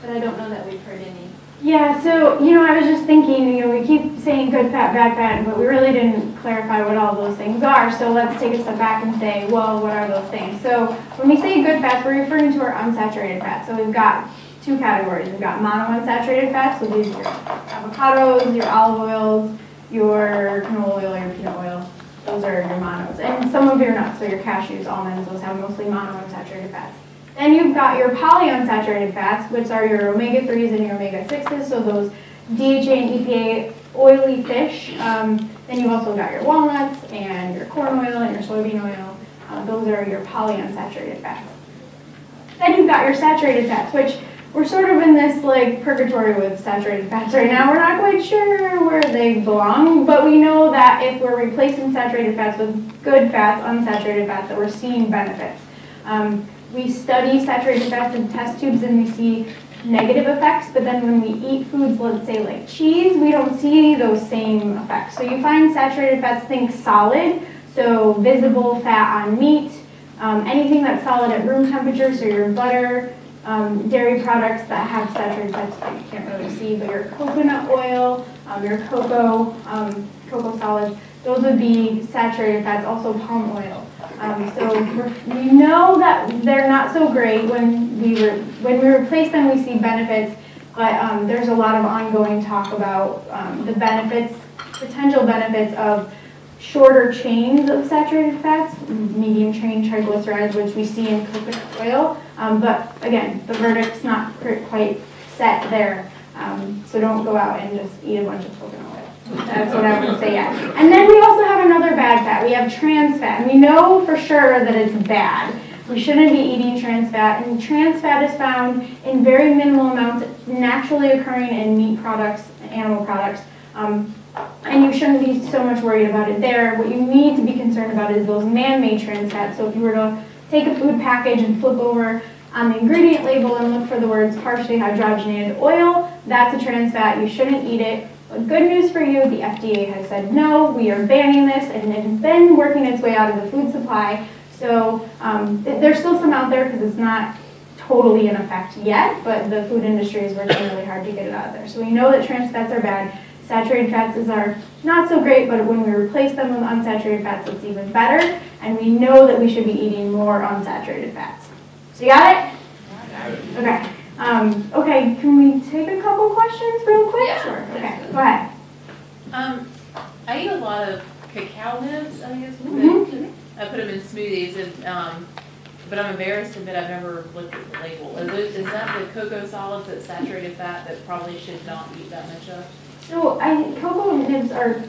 But I don't know that we've heard any. Yeah, so, you know, I was just thinking, you know, we keep saying good fat, bad fat, but we really didn't clarify what all those things are. So let's take a step back and say, well, what are those things? So when we say good fats, we're referring to our unsaturated fats. So we've got two categories. We've got monounsaturated fats, so these are your avocados, your olive oils, your canola oil, your peanut oil. Those are your monos. And some of your nuts, so your cashews, almonds, those have mostly monounsaturated fats. Then you've got your polyunsaturated fats, which are your omega-3s and your omega-6s, so those DHA and EPA oily fish. Then you've also got your walnuts and your corn oil and your soybean oil. Those are your polyunsaturated fats. Then you've got your saturated fats, which we're sort of in this like purgatory with saturated fats right now. We're not quite sure where they belong, but we know that if we're replacing saturated fats with good fats, unsaturated fats, that we're seeing benefits. We study saturated fats in test tubes and we see negative effects, but then when we eat foods, let's say like cheese, we don't see those same effects. So you find saturated fats, think solid, so visible fat on meat, anything that's solid at room temperature, so your butter, dairy products that have saturated fats that you can't really see, but your coconut oil, your cocoa solids, those would be saturated fats, also palm oil. So we know that they're not so great when when we replace them, we see benefits, but there's a lot of ongoing talk about the benefits, potential benefits of shorter chains of saturated fats, medium chain triglycerides, which we see in coconut oil. But again, the verdict's not quite set there. So don't go out and just eat a bunch of coconut oil. That's what I would say yet. And then we also have another bad fat. We have trans fat. And we know for sure that it's bad. We shouldn't be eating trans fat. And trans fat is found in very minimal amounts, naturally occurring in meat products, animal products. And you shouldn't be so much worried about it there. What you need to be concerned about is those man-made trans fats. So if you were to take a food package and flip over on the ingredient label and look for the words partially hydrogenated oil, that's a trans fat. You shouldn't eat it. But good news for you, the FDA has said no, we are banning this, and it has been working its way out of the food supply. So there's still some out there because it's not totally in effect yet, but the food industry is working really hard to get it out of there. So we know that trans fats are bad. Saturated fats are not so great, but when we replace them with unsaturated fats, it's even better. And we know that we should be eating more unsaturated fats. So you got it? Okay. Okay, can we take a couple questions real quick? Yeah. Sure. Okay, go ahead. I eat a lot of cacao nibs, I guess. I put them in smoothies, and but I'm embarrassed to admit I've never looked at the label. Is that the cocoa solids that's saturated fat that probably should not eat that much of? So cocoa nibs are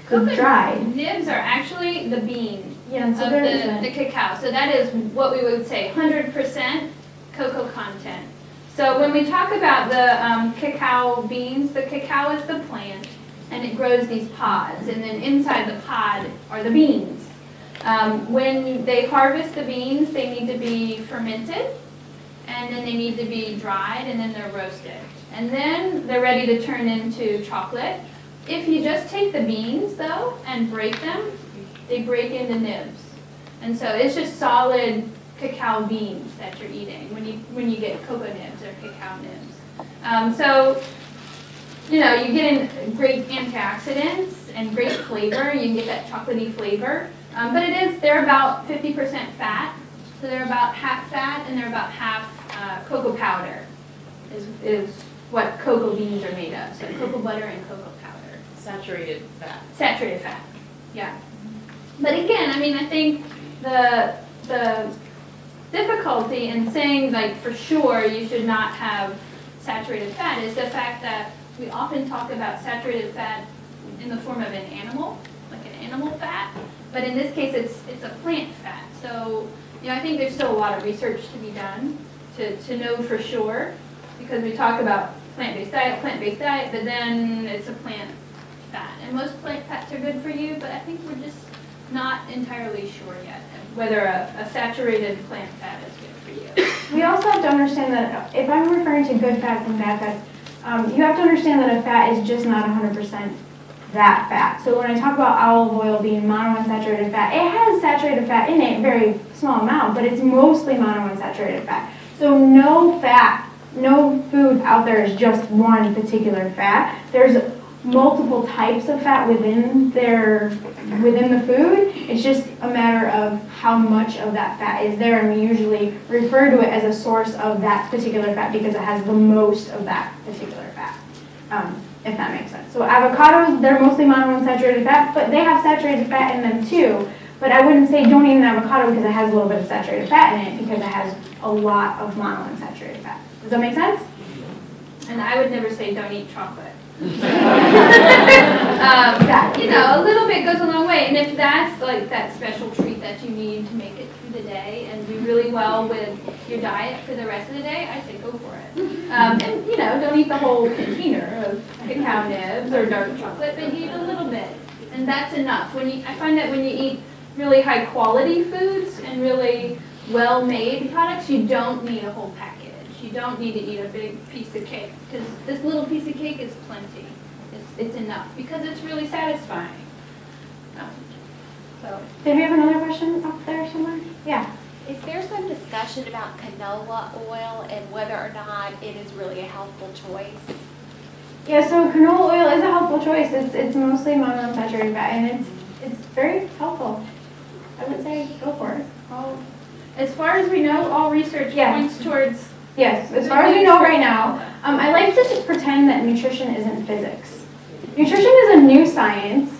dried. Nibs are actually the beans Yeah, so of the cacao. So that is what we would say 100% cocoa content. So when we talk about the cacao beans, the cacao is the plant, and it grows these pods, and then inside the pod are the beans. When they harvest the beans, they need to be fermented, and then they need to be dried, and then they're roasted. And then they're ready to turn into chocolate. If you just take the beans, though, and break them, they break into nibs. And so it's just solid cacao beans that you're eating when you get cocoa nibs or cacao nibs. So, you know, you get in great antioxidants and great flavor. You can get that chocolatey flavor. But they're about 50% fat. So they're about half fat and they're about half cocoa powder is what cocoa beans are made of. So cocoa butter and cocoa powder. Saturated fat. Saturated fat, yeah. But again, I mean, I think the difficulty in saying, like, for sure you should not have saturated fat is the fact that we often talk about saturated fat in the form of an animal, like an animal fat. But in this case, it's a plant fat. So, you know, I think there's still a lot of research to be done to know for sure, because we talk about plant-based diet, but then it's a plant fat. And most plant fats are good for you, but I think we're just not entirely sure yet whether a saturated plant fat is good for you. We also have to understand that if I'm referring to good fats and bad fats, you have to understand that a fat is just not 100% that fat. So when I talk about olive oil being monounsaturated fat, it has saturated fat in it, very small amount, but it's mostly monounsaturated fat. So no food out there is just one particular fat. There's multiple types of fat within the food. It's just a matter of how much of that fat is there, and we usually refer to it as a source of that particular fat because it has the most of that particular fat, if that makes sense. So avocados, they're mostly monounsaturated fat, but they have saturated fat in them too. But I wouldn't say don't eat an avocado because it has a little bit of saturated fat in it, because it has a lot of monounsaturated fat. Does that make sense? And I would never say don't eat chocolate. Exactly. You know, a little bit goes a long way. And if that's like that special treat that you need to make it through the day and do really well with your diet for the rest of the day, I say go for it. And, you know, don't eat the whole container of cacao nibs or dark chocolate, but eat a little bit. And that's enough. I find that when you eat really high quality foods and really well-made products, you don't need a whole package. You don't need to eat a big piece of cake, because this little piece of cake is plenty. It's enough, because it's really satisfying. So, Did we have another question up there somewhere? Yeah. Is there some discussion about canola oil and whether or not it is really a healthful choice? Yeah, so canola oil is a helpful choice. It's mostly monounsaturated fat, and it's very helpful. I would say go for it. as far as we know, all research Yeah. points towards Yes, as far as we know right now. I like to just pretend that nutrition isn't physics. Nutrition is a new science.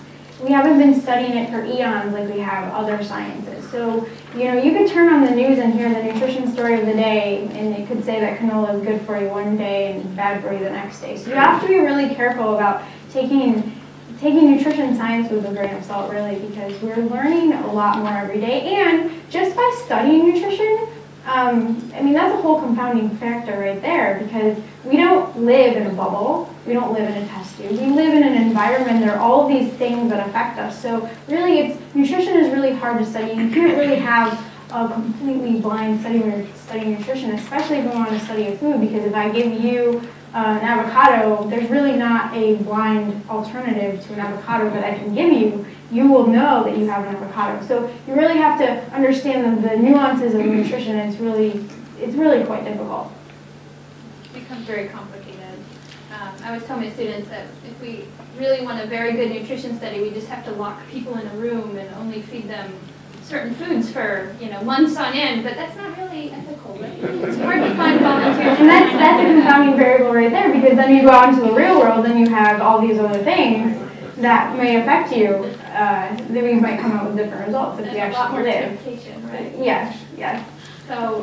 We haven't been studying it for eons like we have other sciences. So, you know, you could turn on the news and hear the nutrition story of the day, and it could say that canola is good for you one day and bad for you the next day. So you have to be really careful about taking nutrition science with a grain of salt, really, because we're learning a lot more every day. And just by studying nutrition, I mean, that's a whole compounding factor right there, because we don't live in a bubble. We don't live in a test tube. We live in an environment. There are all of these things that affect us. So really, nutrition is really hard to study. You can't really have a completely blind study when you're studying nutrition, especially if you want to study a food, because if I give you an avocado, there's really not a blind alternative to an avocado that I can give you. You will know that you have an avocado. So you really have to understand the nuances of nutrition, and it's really quite difficult. It becomes very complicated. I always tell my students that if we really want a very good nutrition study, we just have to lock people in a room and only feed them certain foods for, you know, months on end, but that's not really ethical, right? It's hard to find volunteers. And that's a confounding variable right there, because then you go out into the real world and you have all these other things that may affect you. Then we might come out with different results if we There's a lot more actually live. temptation, right? Yes, yes.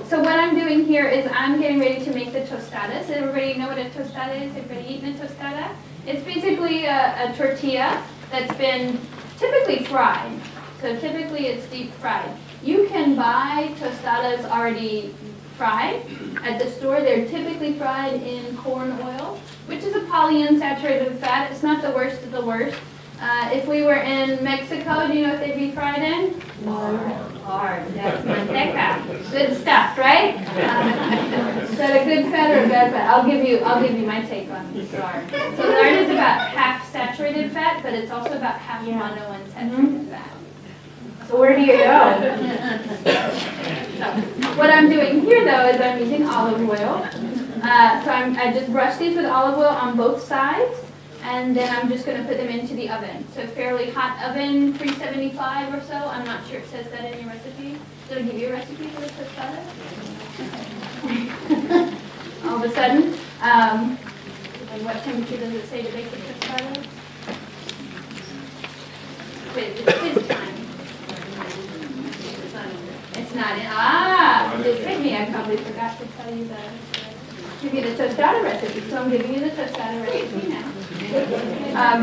So what I'm doing here is I'm getting ready to make the tostadas. Everybody know what a tostada is? Everybody eaten a tostada? It's basically a tortilla that's been typically fried. So typically it's deep fried. You can buy tostadas already fried at the store. They're typically fried in corn oil, which is a polyunsaturated fat. It's not the worst of the worst. If we were in Mexico, do you know what they'd be fried in? Lard. That's manteca. Good stuff, right? Is that a good fat or a bad fat? I'll give you my take on lard. So lard is about half saturated fat, but it's also about half monounsaturated fat. So where do you go? So what I'm doing here, though, is I'm using olive oil. I just brush these with olive oil on both sides, and then I'm just going to put them into the oven. So fairly hot oven, 375 or so. I'm not sure it says that in your recipe. Did I give you a recipe for the tostada? All of a sudden, and what temperature does it say to bake the tostadas? Wait, it's his time. It's not in, just hit me. I probably forgot to tell you give you the tostada recipe. So I'm giving you the tostada recipe now.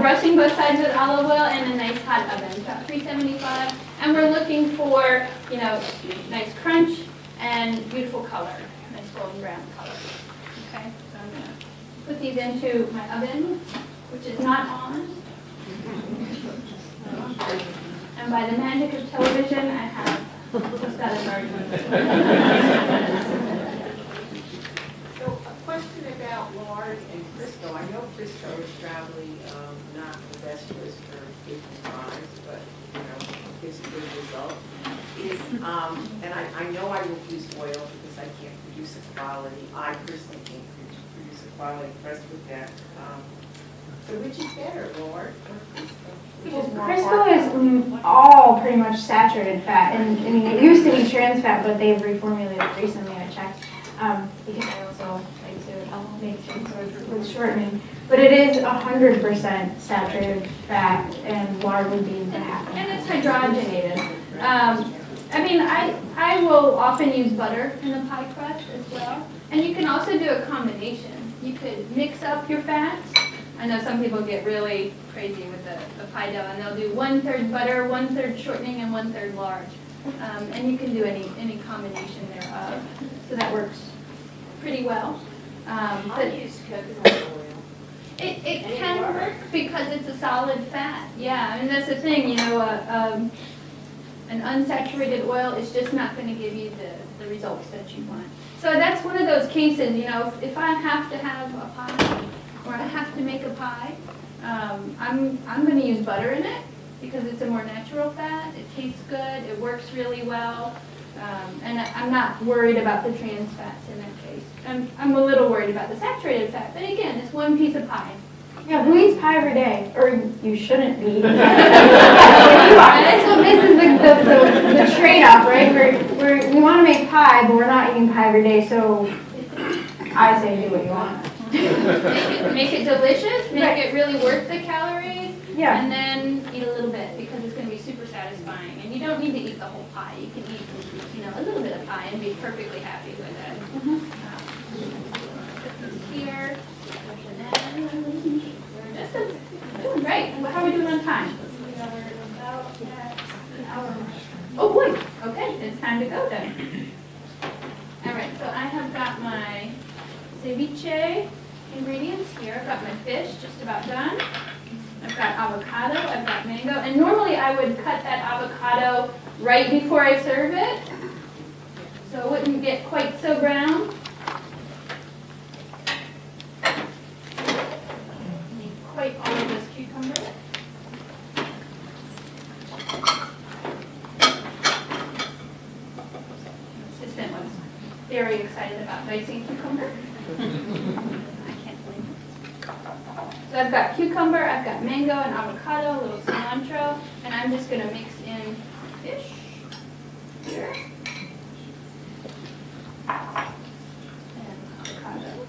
Brushing both sides with olive oil in a nice hot oven, about 375. And we're looking for, you know, nice crunch and beautiful color, nice golden brown color. Okay, so I'm going to put these into my oven, which is not on. And by the magic of television, I have tostadas already on. So a question about lard and Crisco. I know Crisco is probably not the best choice for baking pies, but you know, gives a good result. And I know I will use oil because I can't produce a quality. I personally can't produce a quality crust with that. So which is better, lard or Crisco? Crisco is all pretty much saturated fat, and I mean, it used to be trans fat, but they've reformulated it recently. I checked because I also like to make some sort of shortening. But it is 100% saturated fat, and lard would be the half. And it's hydrogenated. I mean, I will often use butter in the pie crust as well. And you can also do a combination. You could mix up your fats. I know some people get really crazy with the pie dough, and they'll do 1/3 butter, 1/3 shortening, and 1/3 lard. And you can do any combination thereof. So that works pretty well. I use coconut oil. It can work because it's a solid fat. Yeah, I mean, that's the thing, you know, an unsaturated oil is just not going to give you the results that you want. So that's one of those cases, you know, if I have to have a pie or I have to make a pie, I'm going to use butter in it because it's a more natural fat. It tastes good. It works really well. And I'm not worried about the trans fats in that case. I'm a little worried about the saturated fat, but again, it's one piece of pie. Yeah, who eats pie every day? Or you shouldn't be. So this is the trade-off, right? We want to make pie, but we're not eating pie every day, so I say do what you want. Make it delicious, make it really worth the calories, Yeah. and then eat a little bit because it's going to be super satisfying. And you don't need to eat the whole pie. You can eat, a little bit of pie and be perfectly happy with it. Put this here, and then we're just doing great. How are we doing on time? We are about at an hour. Oh boy. Okay, it's time to go then. All right. So I have got my ceviche ingredients here. I've got my fish just about done. I've got avocado, I've got mango, and normally I would cut that avocado right before I serve it, so it wouldn't get quite so brown. Need quite all of this cucumber. The assistant was very excited about dicing cucumber. So I've got cucumber, I've got mango and avocado, a little cilantro, and I'm just going to mix in fish here. And avocado.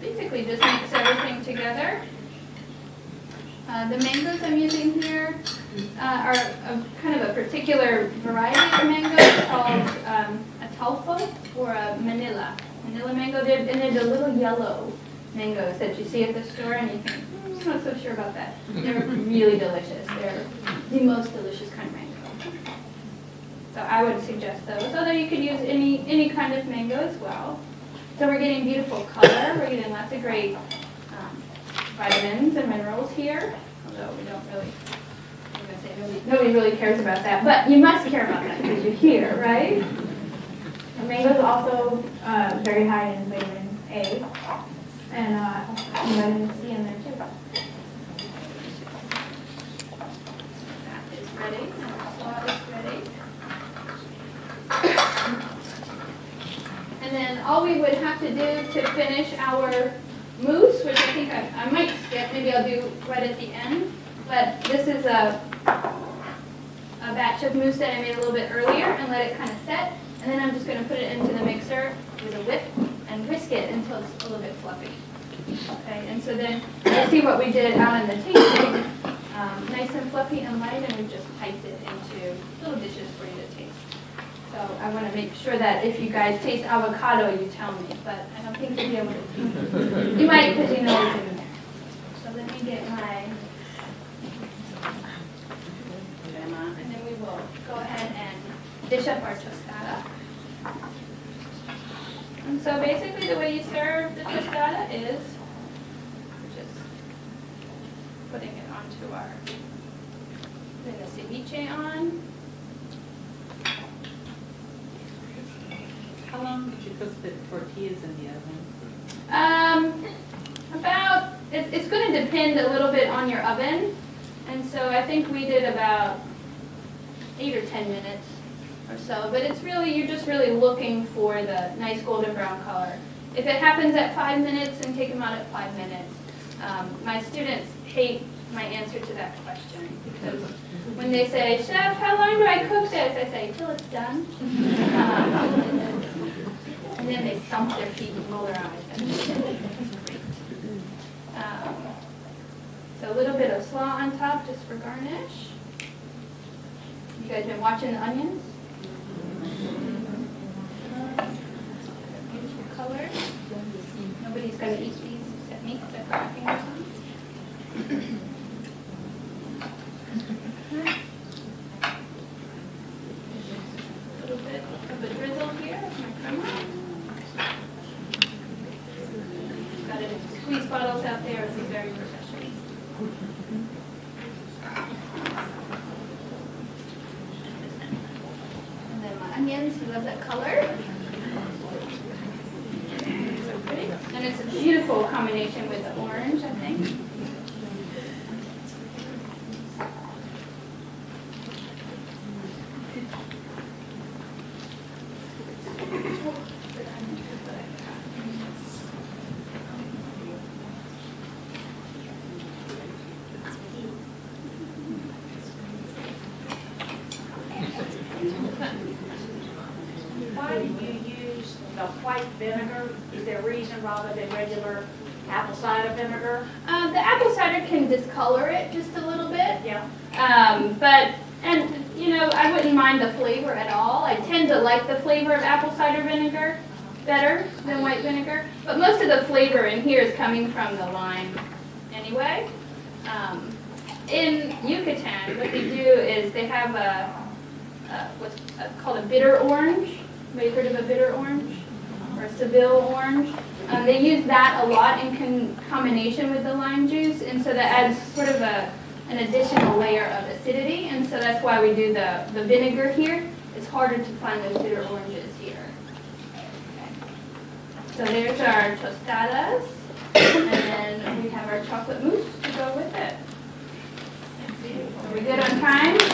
Basically just mix everything together. The mangoes I'm using here are kind of a particular variety of mango called a Tulfo or a Manila mango. And they're the little yellow mangoes that you see at the store and you think, I'm not so sure about that. They're really delicious. They're the most delicious kind of mango. So I would suggest those. Although you could use any kind of mango as well. So we're getting beautiful color. We're getting lots of great vitamins and minerals here. Although we don't really, I'm going to say nobody really cares about that. But you must care about that because you're here, right? The mango is also very high in vitamin A. And vitamin C in there too. That is ready. Sauce is ready. And then all we would have to do to finish our mousse, which I think I might skip, maybe I'll do right at the end. But this is a batch of mousse that I made a little bit earlier and let it kind of set. And then I'm just going to put it into the mixer with a whip and whisk it until it's a little bit fluffy. Okay, and so then you'll see what we did out in the tasting, nice and fluffy and light, and we've just piped it into little dishes for you to taste. So I want to make sure that if you guys taste avocado, you tell me, but I don't think you'll be able to. You might because you know it's in there. So let me get my crema, and then we will go ahead and dish up our tostada. And so basically the way you serve the tostada is just putting it onto our, putting the ceviche on. How long did you cook the tortillas in the oven? It's going to depend a little bit on your oven. And so I think we did about 8 or 10 minutes or so. But it's really, you're just really looking for the nice golden brown color. If it happens at 5 minutes, then take them out at 5 minutes. My students hate my answer to that question because when they say, Chef, how long do I cook this? I say, till it's done. And then they stump their feet and roll their eyes. So a little bit of slaw on top just for garnish. You guys been watching the onions? Beautiful color. Nobody's going to eat these except me because I put my fingers on. A little bit of a drizzle here with my crema. Got it in squeeze bottles out there. It's very professional. And then my onions. You love that color. So pretty. And it's a beautiful combination with the orange, I think. Why do you use the white vinegar? Is there a reason rather than regular apple cider vinegar? The apple cider can discolor it just a little bit. Yeah. And you know, I wouldn't mind the flavor at all. I tend to like the flavor of apple cider vinegar better than white vinegar. But most of the flavor in here is coming from the lime anyway. In Yucatan, what they do is they have what's called a bitter orange. Maybe heard of a bitter orange? Or a Seville orange? They use that a lot in combination with the lime juice, and so that adds sort of an additional layer of acidity, and so that's why we do the vinegar here. It's harder to find those bitter oranges here. Okay. So there's our tostadas, and then we have our chocolate mousse to go with it. Are we good on time? Does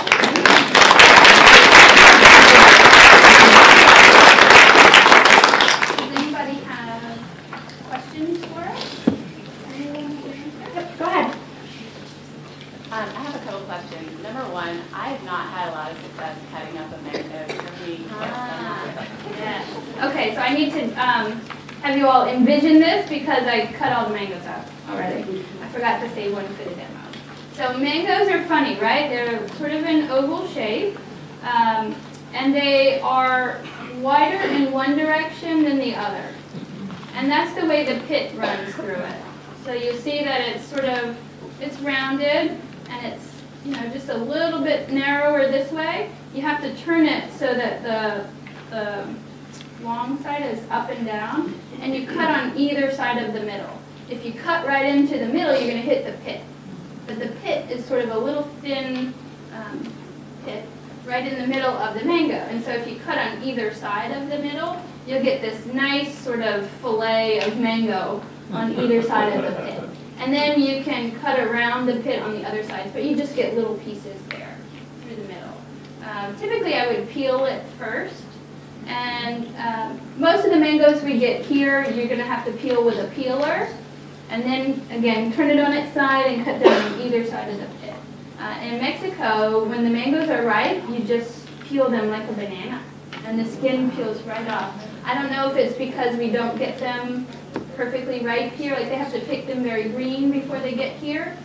anybody have questions for us? Yep, go ahead. I have a couple questions. Number one, I have not had a lot of success cutting up a mango for me. Yes. Okay, so I need to have you all envision this because I cut all the mangoes out already. I forgot to say one for the demo. So mangoes are funny, right? They're sort of an oval shape, and they are wider in one direction than the other. And that's the way the pit runs through it. So you see that it's rounded, and it's, you know, just a little bit narrower this way. You have to turn it so that the long side is up and down, and you cut on either side of the middle. If you cut right into the middle, you're going to hit the pit. But the pit is sort of a little thin pit right in the middle of the mango. And so if you cut on either side of the middle, you'll get this nice sort of fillet of mango on either side of the pit. And then you can cut around the pit on the other sides, but you just get little pieces there through the middle. Typically I would peel it first. And most of the mangoes we get here, you're going to have to peel with a peeler. And then, again, turn it on its side and cut down on either side of the pit. In Mexico, when the mangoes are ripe, you just peel them like a banana. And the skin peels right off. I don't know if it's because we don't get them perfectly ripe here. Like they have to pick them very green before they get here.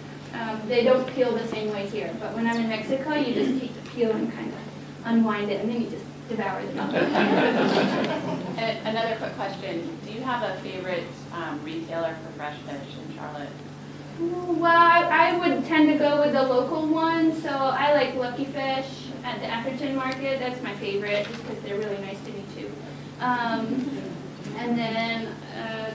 They don't peel the same way here. But when I'm in Mexico, you just take the peel and kind of unwind it. And then you just devour them. Another quick question. Do you have a favorite retailer for fresh fish in Charlotte? Well, I would tend to go with the local one. So I like Lucky Fish at the Atherton Market. That's my favorite just because they're really nice to me too. And then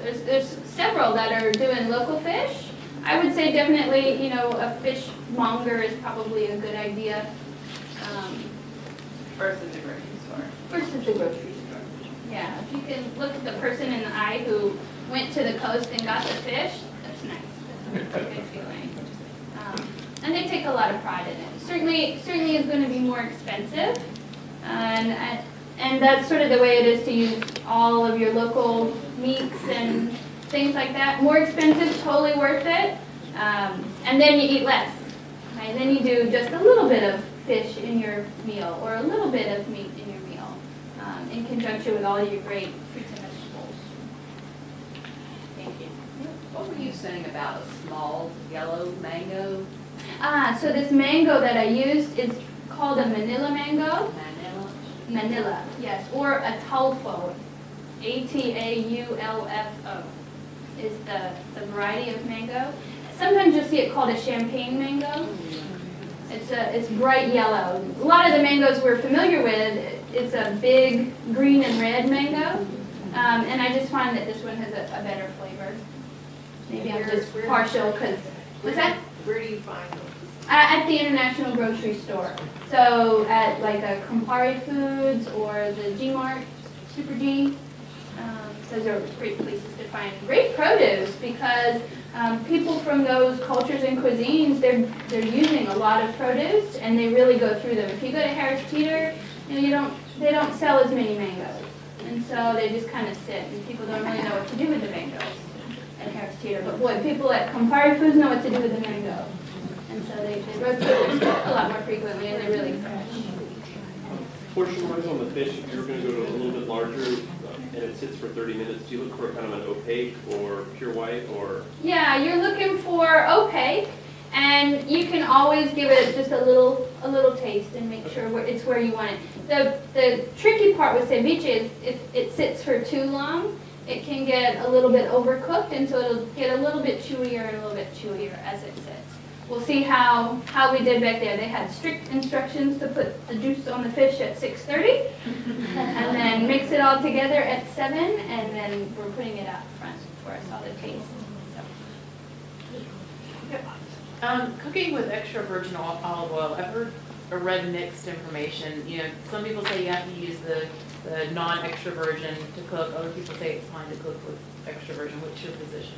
there's several that are doing local fish. I would say definitely, you know, a fishmonger is probably a good idea. Versus the grocery store. Versus the grocery store. Yeah, if you can look at the person in the eye who went to the coast and got the fish, that's nice. That's a good feeling. And they take a lot of pride in it. Certainly is going to be more expensive. And that's sort of the way it is to use all of your local meats and things like that. More expensive, totally worth it. And then you eat less. Right? Then you do just a little bit of fish in your meal or a little bit of meat in your meal in conjunction with all your great fruits and vegetables. Thank you. What were you saying about a small yellow mango? So this mango that I used is called a Manila mango. Manila, yes, or a Ataulfo, Ataulfo is the variety of mango. Sometimes you'll see it called a champagne mango. It's bright yellow. A lot of the mangoes we're familiar with, it's a big green and red mango, and I just find that this one has a better flavor. Maybe I'm just partial because, what's that? Where do you find them? At the International Grocery Store. So at like a Campari Foods or the G-Mart, Super G. Those are great places to find great produce because people from those cultures and cuisines, they're using a lot of produce and they really go through them. If you go to Harris Teeter, you know, they don't sell as many mangoes. And so they just kind of sit and people don't really know what to do with the mangoes at Harris Teeter. But boy, people at Campari Foods know what to do with the mango. And so they rotate their stuff a lot more frequently and they're really fresh. Portion-wise on the fish, if you're going to go to a little bit larger, and it sits for 30 minutes, do you look for kind of an opaque or pure white or? Yeah, you're looking for opaque, and you can always give it just a little taste and make sure it's where you want it. The tricky part with ceviche is if it sits for too long, it can get a little bit overcooked, and so it'll get a little bit chewier and a little bit chewier as it sits. We'll see how we did back there. They had strict instructions to put the juice on the fish at 6:30, and then mix it all together at 7, and then we're putting it out front for a solid taste. So. Cooking with extra virgin olive oil, I've heard or read mixed information. You know, some people say you have to use the non-extra virgin to cook. Other people say it's fine to cook with extra virgin. What's your position?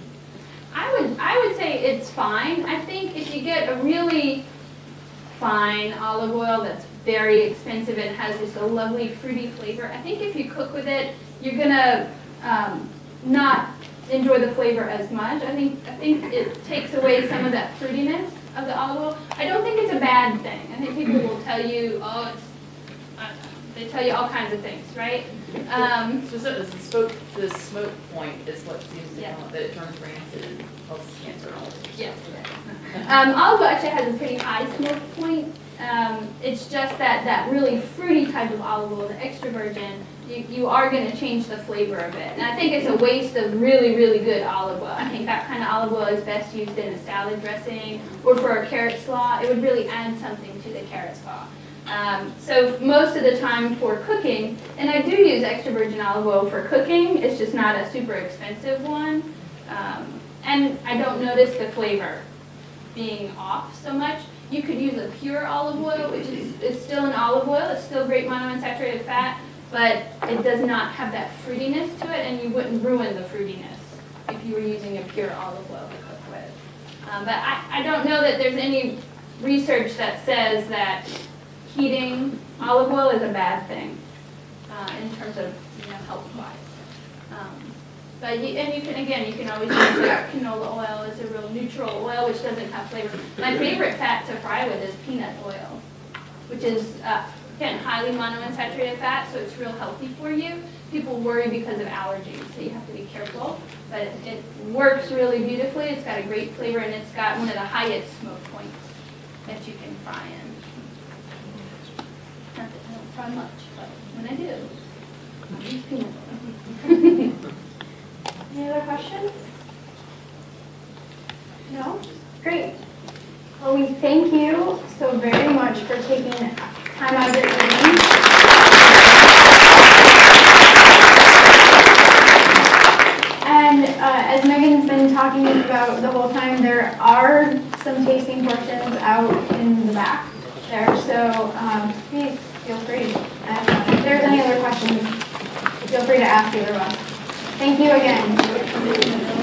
I would say it's fine. I think if you get a really fine olive oil that's very expensive and has just a lovely fruity flavor, I think if you cook with it, you're gonna not enjoy the flavor as much. I think it takes away some of that fruitiness of the olive oil. I don't think it's a bad thing. I think people will tell you, oh, they tell you all kinds of things, right? So the smoke point is what seems to come up, that it turns rancid and causes cancer and all this. Yeah. Olive oil actually has a pretty high smoke point. It's just that really fruity type of olive oil, the extra virgin, you are going to change the flavor of it. And I think it's a waste of really, really good olive oil. I think that kind of olive oil is best used in a salad dressing or for a carrot slaw. It would really add something to the carrot slaw. So most of the time for cooking, and I do use extra virgin olive oil for cooking, it's just not a super expensive one. And I don't notice the flavor being off so much. You could use a pure olive oil, which is still an olive oil. It's still great monounsaturated fat, but it does not have that fruitiness to it, and you wouldn't ruin the fruitiness if you were using a pure olive oil to cook with. But I don't know that there's any research that says that heating olive oil is a bad thing in terms of health-wise. But you can always use canola oil as a real neutral oil, which doesn't have flavor. My favorite fat to fry with is peanut oil, which is, again, highly monounsaturated fat, so it's real healthy for you. People worry because of allergies, so you have to be careful. But it works really beautifully. It's got a great flavor, and it's got one of the highest smoke points that you can fry in. Not that I don't fry much, but when I do, I use peanut oil. Any other questions? No? Great. Well, we thank you so very much for taking time out of your evening. And as Megan's been talking about the whole time, there are some tasting portions out in the back there, so please feel free. And if there's any other questions, feel free to ask either of us. Thank you again.